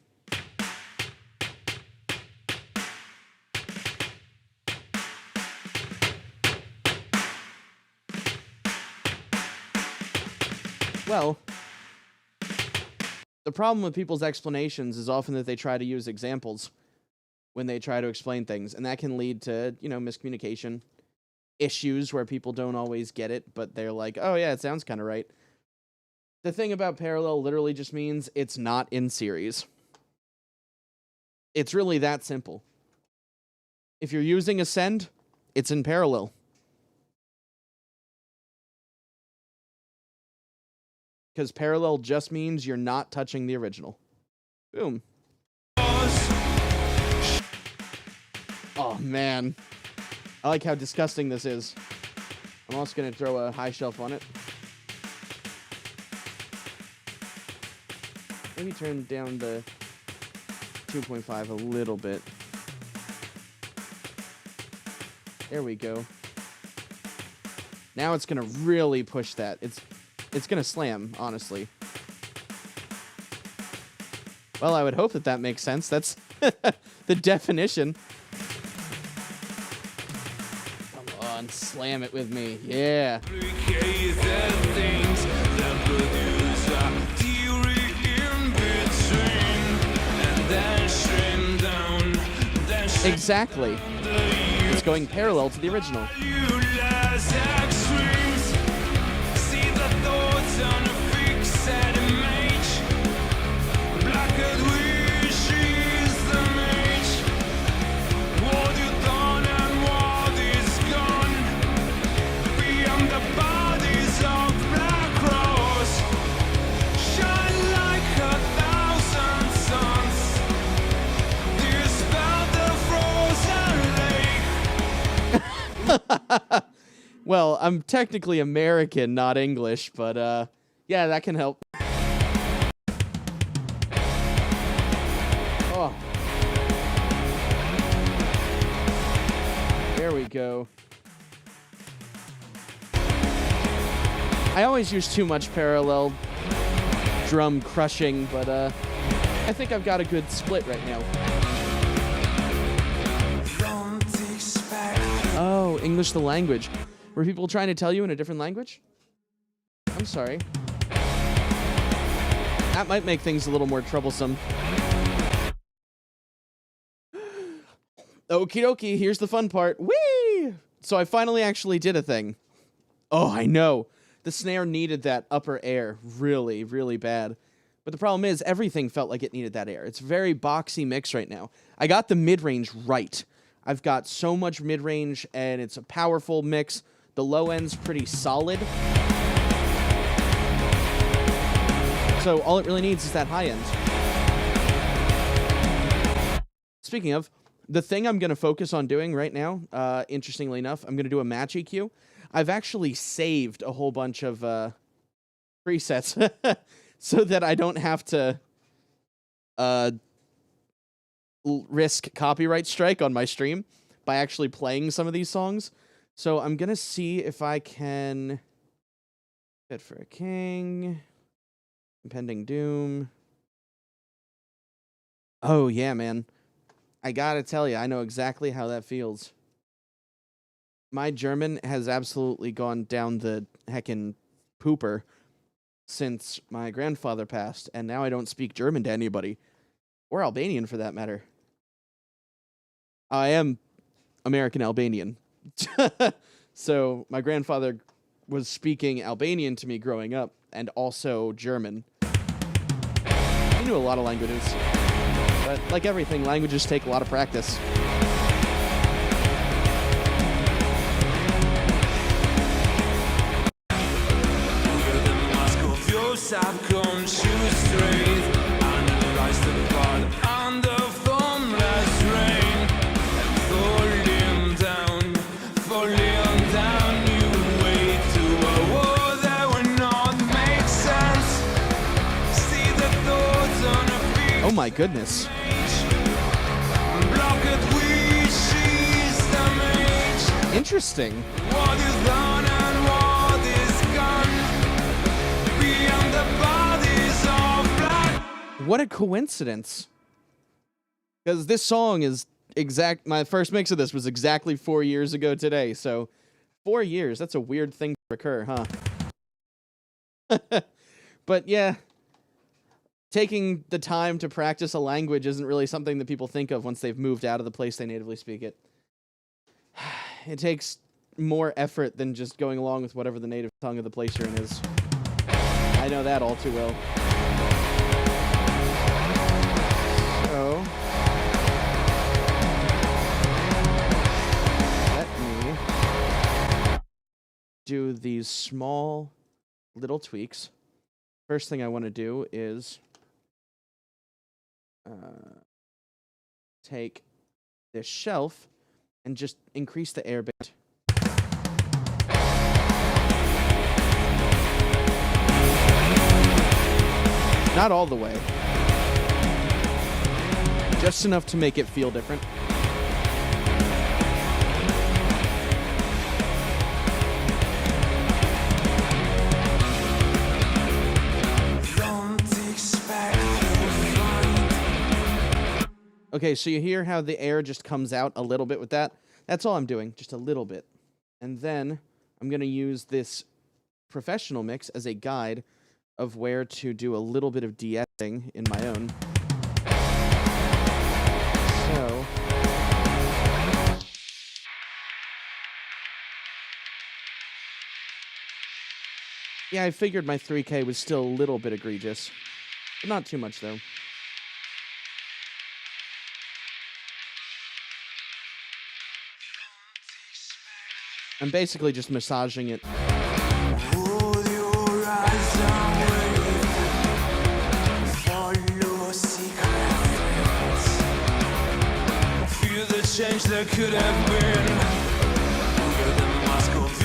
A: Well, the problem with people's explanations is often that they try to use examples when they try to explain things, and that can lead to, you know, miscommunication, issues where people don't always get it, but they're like, oh yeah, it sounds kind of right. The thing about parallel literally just means it's not in series. It's really that simple. If you're using Ascend, it's in parallel. Because parallel just means you're not touching the original. Boom. Oh, man. I like how disgusting this is. I'm also going to throw a high shelf on it. Maybe turn down the 2.5 a little bit. There we go. Now it's going to really push that. It's going to slam, honestly. Well, I would hope that that makes sense. That's the definition. Come on, slam it with me. Yeah. Exactly. It's going parallel to the original. Well, I'm technically American, not English, but yeah, that can help. Oh. There we go. I always use too much parallel drum crushing, but I think I've got a good split right now. Oh, English the language. Were people trying to tell you in a different language? I'm sorry. That might make things a little more troublesome. Okie dokie, here's the fun part. Whee! So I finally actually did a thing. Oh, I know. The snare needed that upper air really, really bad. But the problem is, everything felt like it needed that air. It's a very boxy mix right now. I got the mid-range right. I've got so much mid-range, and it's a powerful mix. The low end's pretty solid. So all it really needs is that high end. Speaking of, the thing I'm going to focus on doing right now, interestingly enough, I'm going to do a match EQ. I've actually saved a whole bunch of presets so that I don't have to risk copyright strike on my stream by actually playing some of these songs. So I'm going to see if I can... Fit for a King... Impending Doom... Oh, yeah, man. I gotta tell you, I know exactly how that feels. My German has absolutely gone down the heckin' pooper since my grandfather passed, and now I don't speak German to anybody. Or Albanian, for that matter. I am American Albanian. So, my grandfather was speaking Albanian to me growing up, and also German. He knew a lot of languages. But, like everything, languages take a lot of practice. Oh my goodness. Interesting. What is done and what is gone beyond the bodies of blood. What a coincidence. Because this song is my first mix of this was exactly 4 years ago today. So 4 years, that's a weird thing to recur, huh? But yeah, taking the time to practice a language isn't really something that people think of once they've moved out of the place they natively speak it. It takes more effort than just going along with whatever the native tongue of the place you're in is. I know that all too well. So, let me do these small little tweaks. First thing I want to do is take this shelf and just increase the air bit. Not all the way. Just enough to make it feel different. Okay, so you hear how the air just comes out a little bit with that? That's all I'm doing, just a little bit. And then I'm going to use this professional mix as a guide of where to do a little bit of de-essing in my own. So... yeah, I figured my 3K was still a little bit egregious. But not too much, though. I'm basically just massaging it. Feel the change that could have been.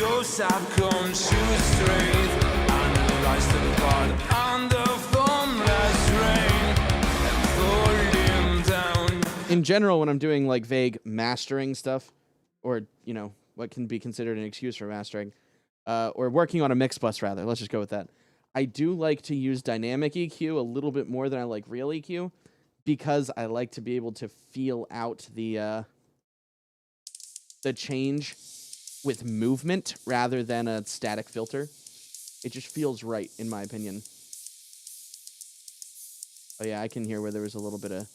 B: your subconscious straight. Analyze the part under formless rain and falling down.
A: In general, when I'm doing like vague mastering stuff, or what can be considered an excuse for mastering, or working on a mix bus rather, let's just go with that. I do like to use dynamic EQ a little bit more than I like real EQ, because I like to be able to feel out the change with movement rather than a static filter. It just feels right, in my opinion. Oh yeah, I can hear where there was a little bit of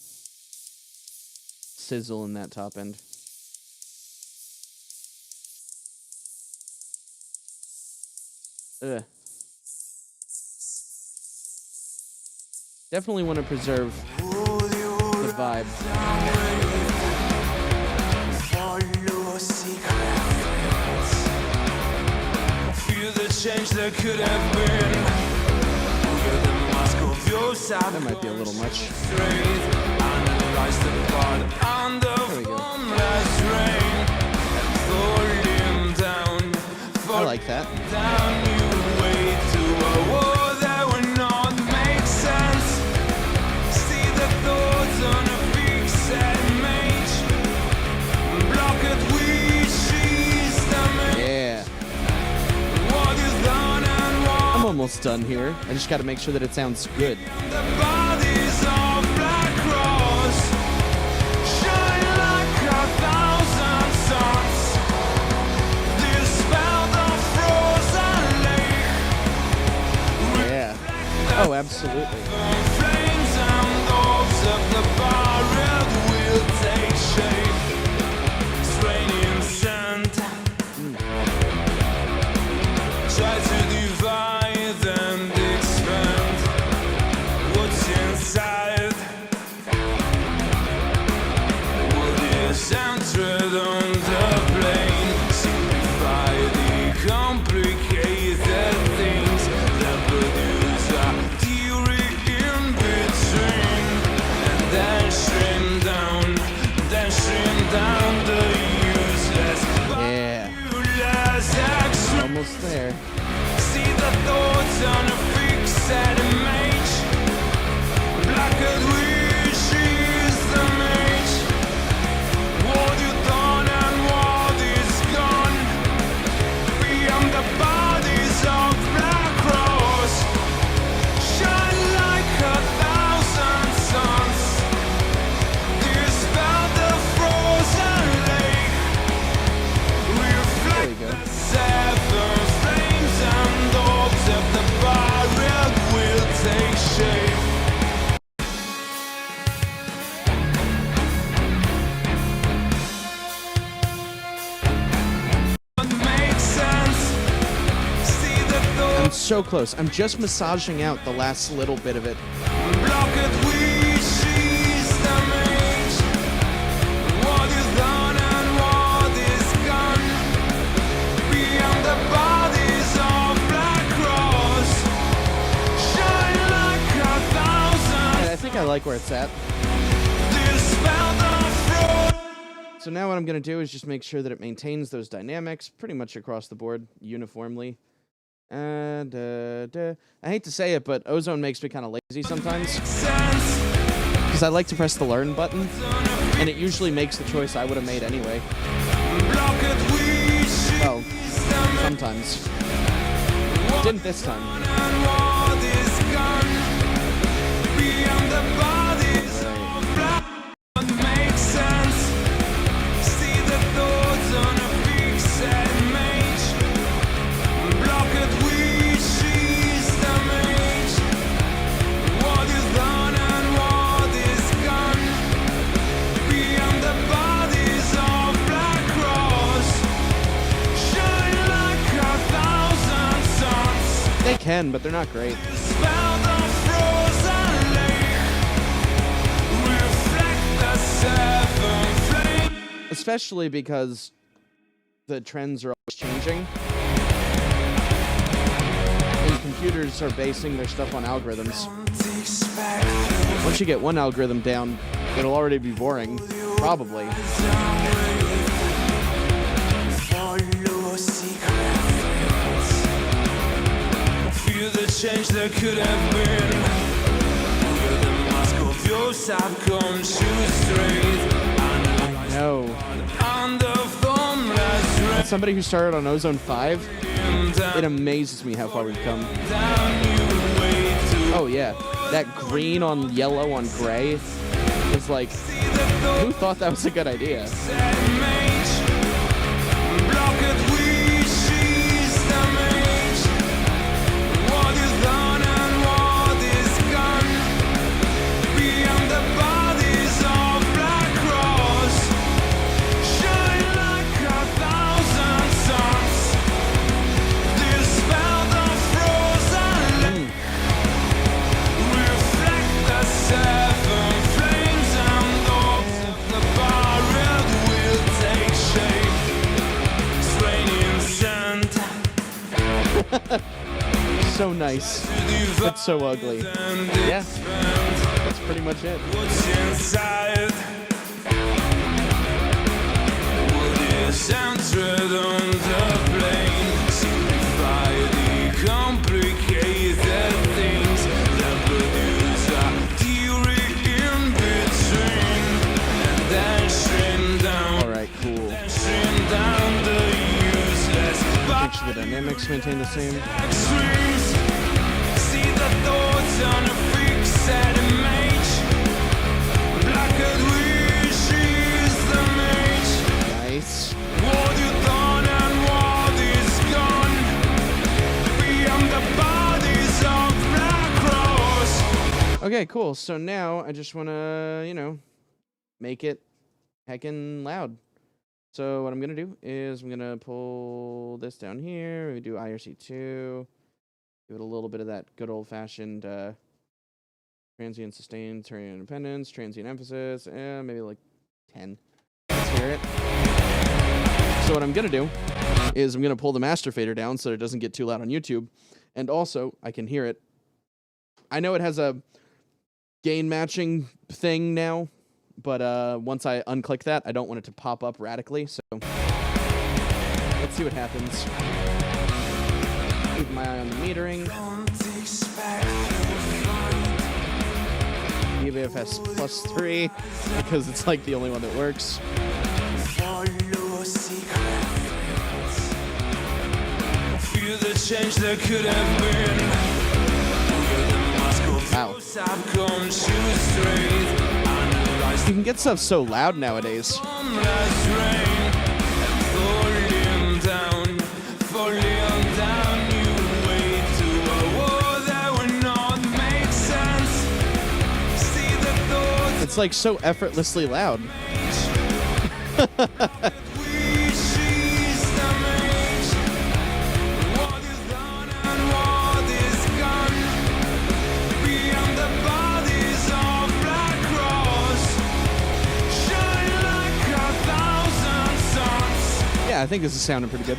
A: sizzle in that top end. Ugh. Definitely want to preserve the vibe.
B: Feel the change that could have been. Wear the mask of your
A: That might be a little much.
B: Analyze the part under formless rain and falling down.
A: I like that.
B: Down you wait to a war that will not make sense. See the thoughts on a fixed image. Block it with she's the
A: Yeah.
B: what you done and what
A: I'm almost done here. I just got to make sure that it sounds good.
B: the bodies of black cross shine like 1,000 suns. Dispel the frozen lake.
A: Yeah. Oh, absolutely.
B: Flames and orbs of the barred will take shape. Straining sand. Try to divide and expand what's inside. What is entered on the plane? Simplify the complicated things that produce a theory in between, and then shrink down the useless,
A: Yeah.
B: valueless action.
A: Almost there.
B: See the thoughts on a fixed image. Black and wish is the mage. What you done and what is gone. Beyond the bodies of black cross. Shine like 1,000 suns. Dispel the frozen lake.
A: There we go.
B: Seven flames and orbs of the barred will take shape. What makes sense? See the
A: I'm
B: thoughts,
A: so close. I'm just massaging out the last little bit of it.
B: block it with she's the mage. What is done and what is gone. Beyond the bodies of black cross. Shine like 1,000.
A: And I think I like where it's at.
B: Dispel the frost.
A: So now what I'm going to do is just make sure that it maintains those dynamics pretty much across the board uniformly. And I hate to say it, but Ozone makes me kind of lazy sometimes,
B: Sense.
A: because I like to press the learn button, and it usually makes the choice I would have made anyway.
B: Block it with
A: Well, sometimes. Didn't this time.
B: and what is gone. Beyond the bodies of black. What makes sense? See the thoughts on a fixed image. Block it with she's the mage. What is done and what is gone. Beyond the bodies of black cross. Shine like 1,000 suns.
A: They can, but they're not great.
B: Dispel the frozen lake. Reflect the seven flames.
A: Especially because the trends are always changing. And computers are basing their stuff on algorithms. Once you get one algorithm down, it'll already be boring. Probably.
B: Follow secret change that could have been. Where the mask of yours have come too straight.
A: No. As somebody who started on Ozone 5, it amazes me how far we've come. Oh yeah, that green on yellow on gray is like, who thought that was a good idea? So nice. That's so ugly. Yeah, that's pretty much it.
B: What's inside? What is entered on the plane? Simplify the complicated things that produce a theory in between. And then shrink down.
A: Alright, cool.
B: Shrink down the useless.
A: Make sure the dynamics maintain the same.
B: Extremes. See the thoughts on a fixed image. Blacked wish is the mage.
A: Nice.
B: What you done and what is gone. Beyond the bodies of Black Cross.
A: Okay, cool. So now I just want to, you know, make it heckin' loud. So what I'm going to do is I'm going to pull this down here. We do IRC2. Give it a little bit of that good old-fashioned transient sustained, transient independence, transient emphasis, and maybe like 10. Let's hear it. So what I'm going to do is I'm going to pull the master fader down so that it doesn't get too loud on YouTube. And also, I can hear it. I know it has a gain matching thing now, but once I unclick that, I don't want it to pop up radically, so let's see what happens. Keep my eye on the metering. EBFS +3, because it's like the only one that works.
B: Feel the change that could have been.
A: Wow. You can get stuff so loud nowadays. It's like so effortlessly loud. Yeah, I think this is sounding pretty good.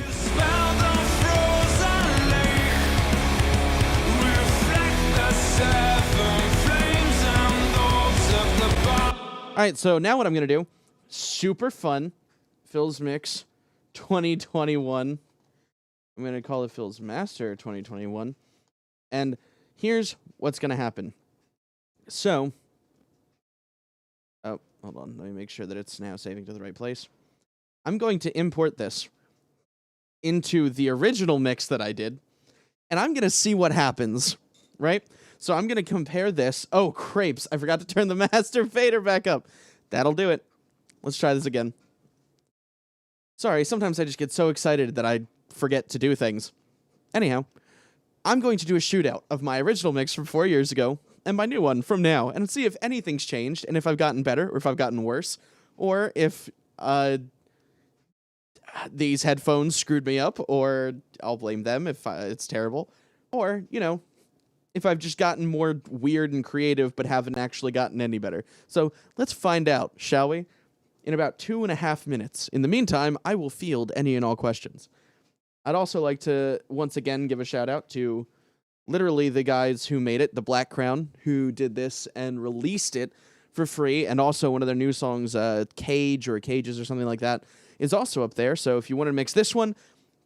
A: All right, so now what I'm going to do, super fun, Phil's Mix 2021. I'm going to call it Phil's Master 2021. And here's what's going to happen. So, oh, hold on. Let me make sure that it's now saving to the right place. I'm going to import this into the original mix that I did, and I'm going to see what happens, right? So I'm going to compare this. Oh, crapes. I forgot to turn the master fader back up. That'll do it. Let's try this again. Sorry, sometimes I just get so excited that I forget to do things. Anyhow, I'm going to do a shootout of my original mix from 4 years ago and my new one from now, and see if anything's changed, and if I've gotten better, or if I've gotten worse, or if these headphones screwed me up, or I'll blame them if it's terrible, or, you know, if I've just gotten more weird and creative but haven't actually gotten any better. So let's find out, shall we? In about 2.5 minutes. In the meantime, I will field any and all questions. I'd also like to once again give a shout out to literally the guys who made it, the Black Crown, who did this and released it for free, and also one of their new songs, Cage or Cages or something like that, is also up there. So if you want to mix this one,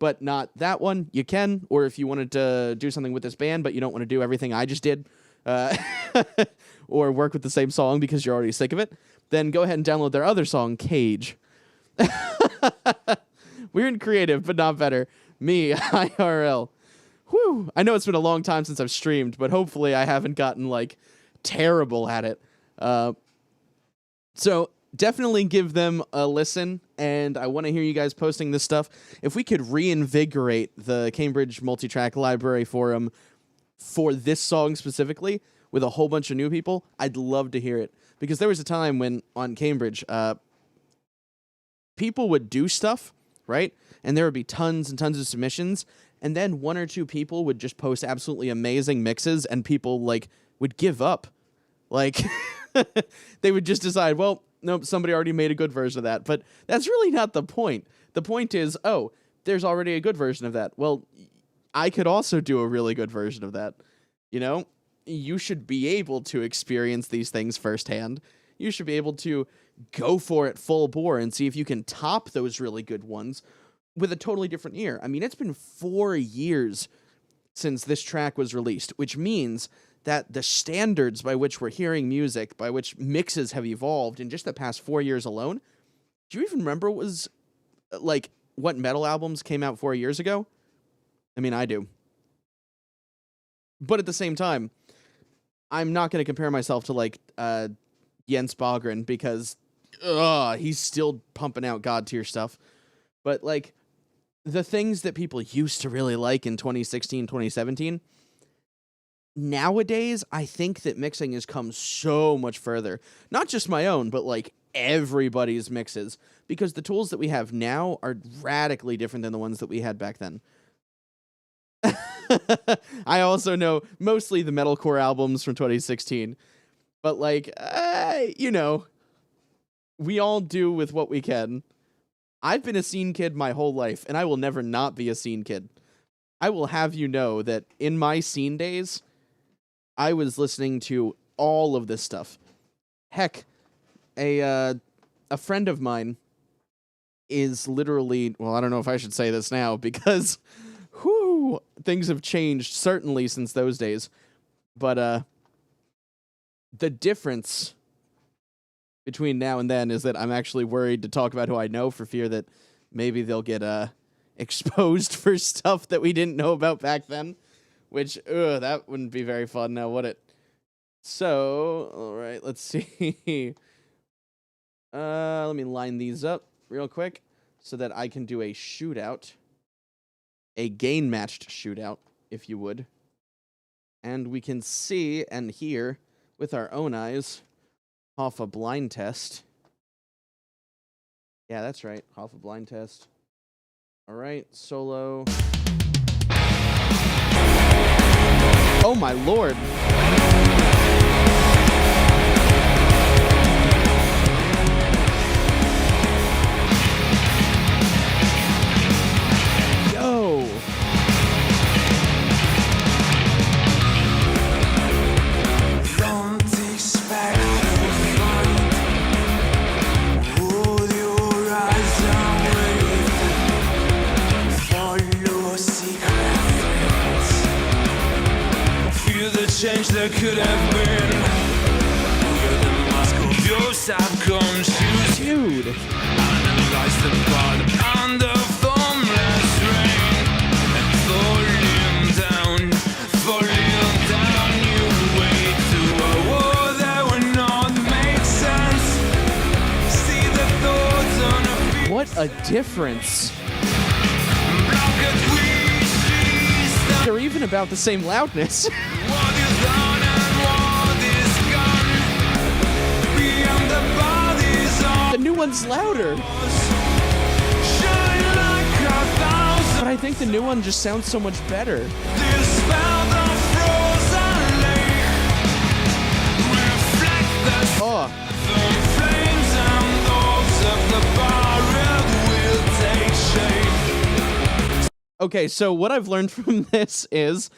A: but not that one, you can. Or if you wanted to do something with this band, but you don't want to do everything I just did, or work with the same song because you're already sick of it, then go ahead and download their other song, Cage. Weird and creative, but not better. Me, IRL. Whew. I know it's been a long time since I've streamed, but hopefully I haven't gotten, like, terrible at it. So definitely give them a listen, and I want to hear you guys posting this stuff. If we could reinvigorate the Cambridge Multitrack Library forum for this song specifically with a whole bunch of new people, I'd love to hear it. Because there was a time when, on Cambridge, people would do stuff, right? And there would be tons and tons of submissions, and then one or two people would just post absolutely amazing mixes, and people, like, would give up. Like, they would just decide, well, nope, somebody already made a good version of that. But that's really not the point. The point is, oh, there's already a good version of that. Well, I could also do a really good version of that. You know? You should be able to experience these things firsthand. You should be able to go for it full bore and see if you can top those really good ones with a totally different ear. I mean, it's been 4 years since this track was released, which means that the standards by which we're hearing music, by which mixes have evolved in just the past 4 years alone. Do you even remember what metal albums came out 4 years ago? I mean, I do. But at the same time, I'm not going to compare myself to, like, Jens Bogren because he's still pumping out God-tier stuff. But, like, the things that people used to really like in 2016, 2017, nowadays, I think that mixing has come so much further. Not just my own, but, like, everybody's mixes. Because the tools that we have now are radically different than the ones that we had back then. I also know mostly the metalcore albums from 2016. But, like, you know, we all do with what we can. I've been a scene kid my whole life, and I will never not be a scene kid. I will have you know that in my scene days, I was listening to all of this stuff. Heck, a friend of mine is literally, well, I don't know if I should say this now, because things have changed, certainly, since those days. But the difference between now and then is that I'm actually worried to talk about who I know for fear that maybe they'll get exposed for stuff that we didn't know about back then, which, that wouldn't be very fun now, would it? So, all right, let's see. Let me line these up real quick so that I can do a shootout. A gain-matched shootout, if you would. And we can see and hear with our own eyes off a blind test. Yeah, that's right, off a blind test. All right, solo. Oh my lord. Yo.
B: Don't expect to find with your eyes and wait. Follow secret threads. Feel the change that could have been. Wear the mask of your subconscious.
A: Dude.
B: Analyze the part under formless rain. Falling down, you wait to a war that would not make sense. See the thoughts on a few.
A: What a difference.
B: Blocked wishes.
A: They're even about the same loudness.
B: What is done and what is gone. Beyond the bodies of
A: The new one's louder.
B: shine like a thousand.
A: But I think the new one just sounds so much better.
B: Dispel the frozen lake. Reflect the
A: Oh,
B: flames and thoughts of the barrel will take shape.
A: okay, so what I've learned from this is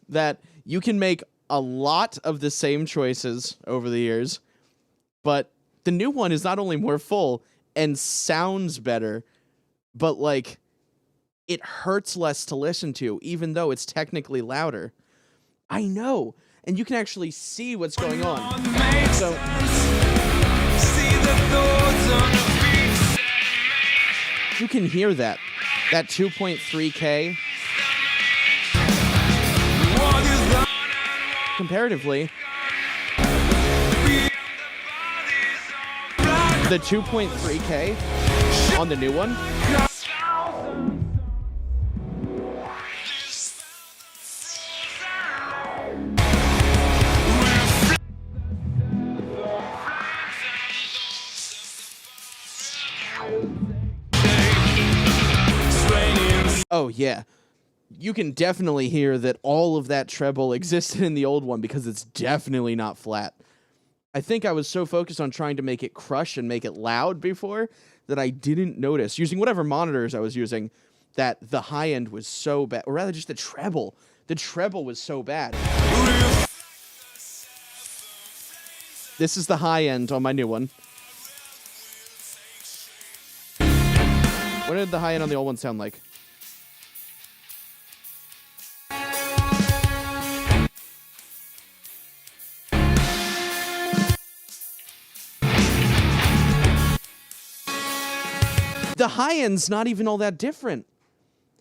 A: that you can make a lot of the same choices over the years, but the new one is not only more full and sounds better, but, like, it hurts less to listen to, even though it's technically louder. I know, and you can actually see what's going on. So, you can hear that 2.3K. Comparatively, the 2.3K on the new one oh yeah, you can definitely hear that all of that treble existed in the old one because it's definitely not flat. I think I was so focused on trying to make it crush and make it loud before that I didn't notice, using whatever monitors I was using, that the high end was so bad, or rather just the treble. The treble was so bad. This is the high end on my new one. What did the high end on the old one sound like? The high end's not even all that different.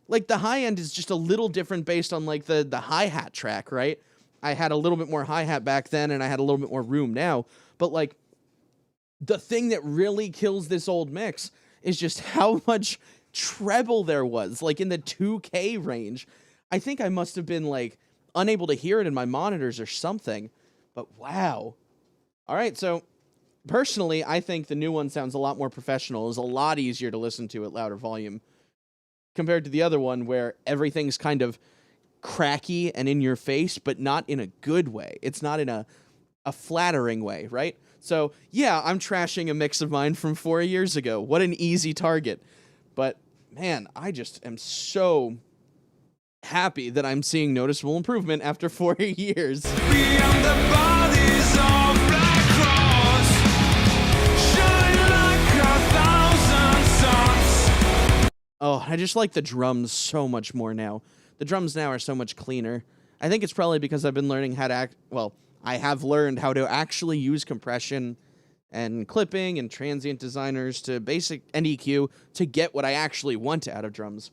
A: Like, the high end is just a little different based on, like, the hi-hat track, right? I had a little bit more hi-hat back then, and I had a little bit more room now. But, like, the thing that really kills this old mix is just how much treble there was, like, in the 2K range. I think I must have been, like, unable to hear it in my monitors or something. But, wow. All right, so personally, I think the new one sounds a lot more professional. It's a lot easier to listen to at louder volume compared to the other one where everything's kind of cracky and in your face, but not in a good way. It's not in a flattering way, right? So, yeah, I'm trashing a mix of mine from 4 years ago. What an easy target. But, man, I just am so happy that I'm seeing noticeable improvement after 4 years.
B: Beyond the bodies of black cross, shine like a thousand suns.
A: Oh, I just like the drums so much more now. The drums now are so much cleaner. I think it's probably because I've been learning how to I have learned how to actually use compression and clipping and transient designers to basic and EQ to get what I actually want out of drums.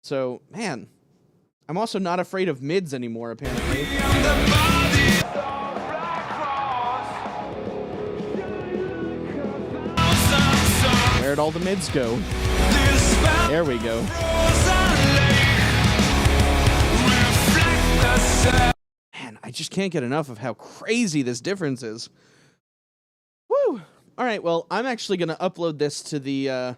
A: So, man, I'm also not afraid of mids anymore, apparently. Where'd all the mids go? There we go. Man, I just can't get enough of how crazy this difference is. Woo! All right, well, I'm actually going to upload this to the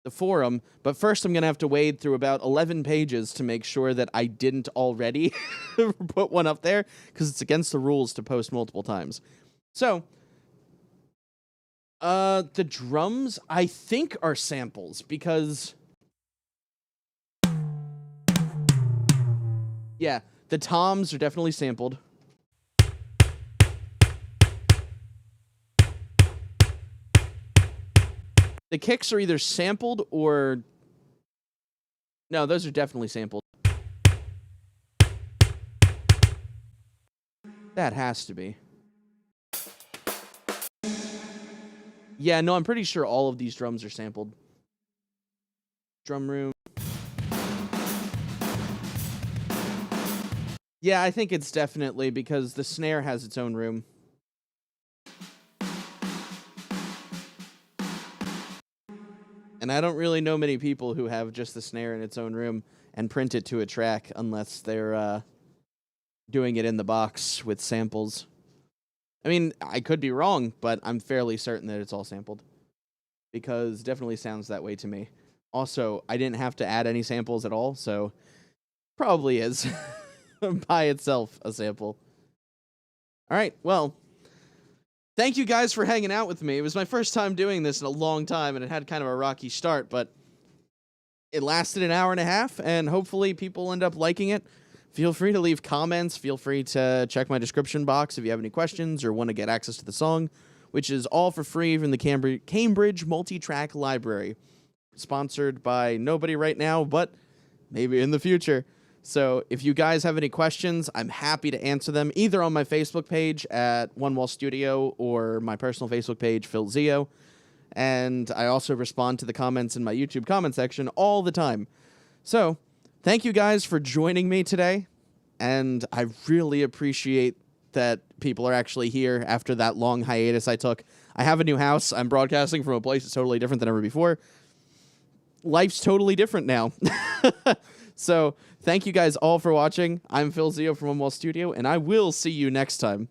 A: forum, but first I'm going to have to wade through about 11 pages to make sure that I didn't already put one up there, because it's against the rules to post multiple times. So, the drums, I think, are samples, because yeah, the toms are definitely sampled. The kicks are either sampled or... No, those are definitely sampled. That has to be. Yeah, no, I'm pretty sure all of these drums are sampled. Drum room. Yeah, I think it's definitely because the snare has its own room. And I don't really know many people who have just the snare in its own room and print it to a track unless they're doing it in the box with samples. I mean, I could be wrong, but I'm fairly certain that it's all sampled. Because it definitely sounds that way to me. Also, I didn't have to add any samples at all, so probably is by itself a sample. All right, well, thank you guys for hanging out with me. It was my first time doing this in a long time, and it had kind of a rocky start, but it lasted an hour and a half, and hopefully people end up liking it. Feel free to leave comments. Feel free to check my description box if you have any questions or want to get access to the song, which is all for free from the Cambridge Multitrack Library. Sponsored by nobody right now, but maybe in the future. So if you guys have any questions, I'm happy to answer them either on my Facebook page at One Wall Studio or my personal Facebook page, Phil Zio. And I also respond to the comments in my YouTube comment section all the time. So thank you guys for joining me today. And I really appreciate that people are actually here after that long hiatus I took. I have a new house. I'm broadcasting from a place that's totally different than ever before. Life's totally different now. So thank you guys all for watching. I'm Phil Zio from One Wall Studio, and I will see you next time.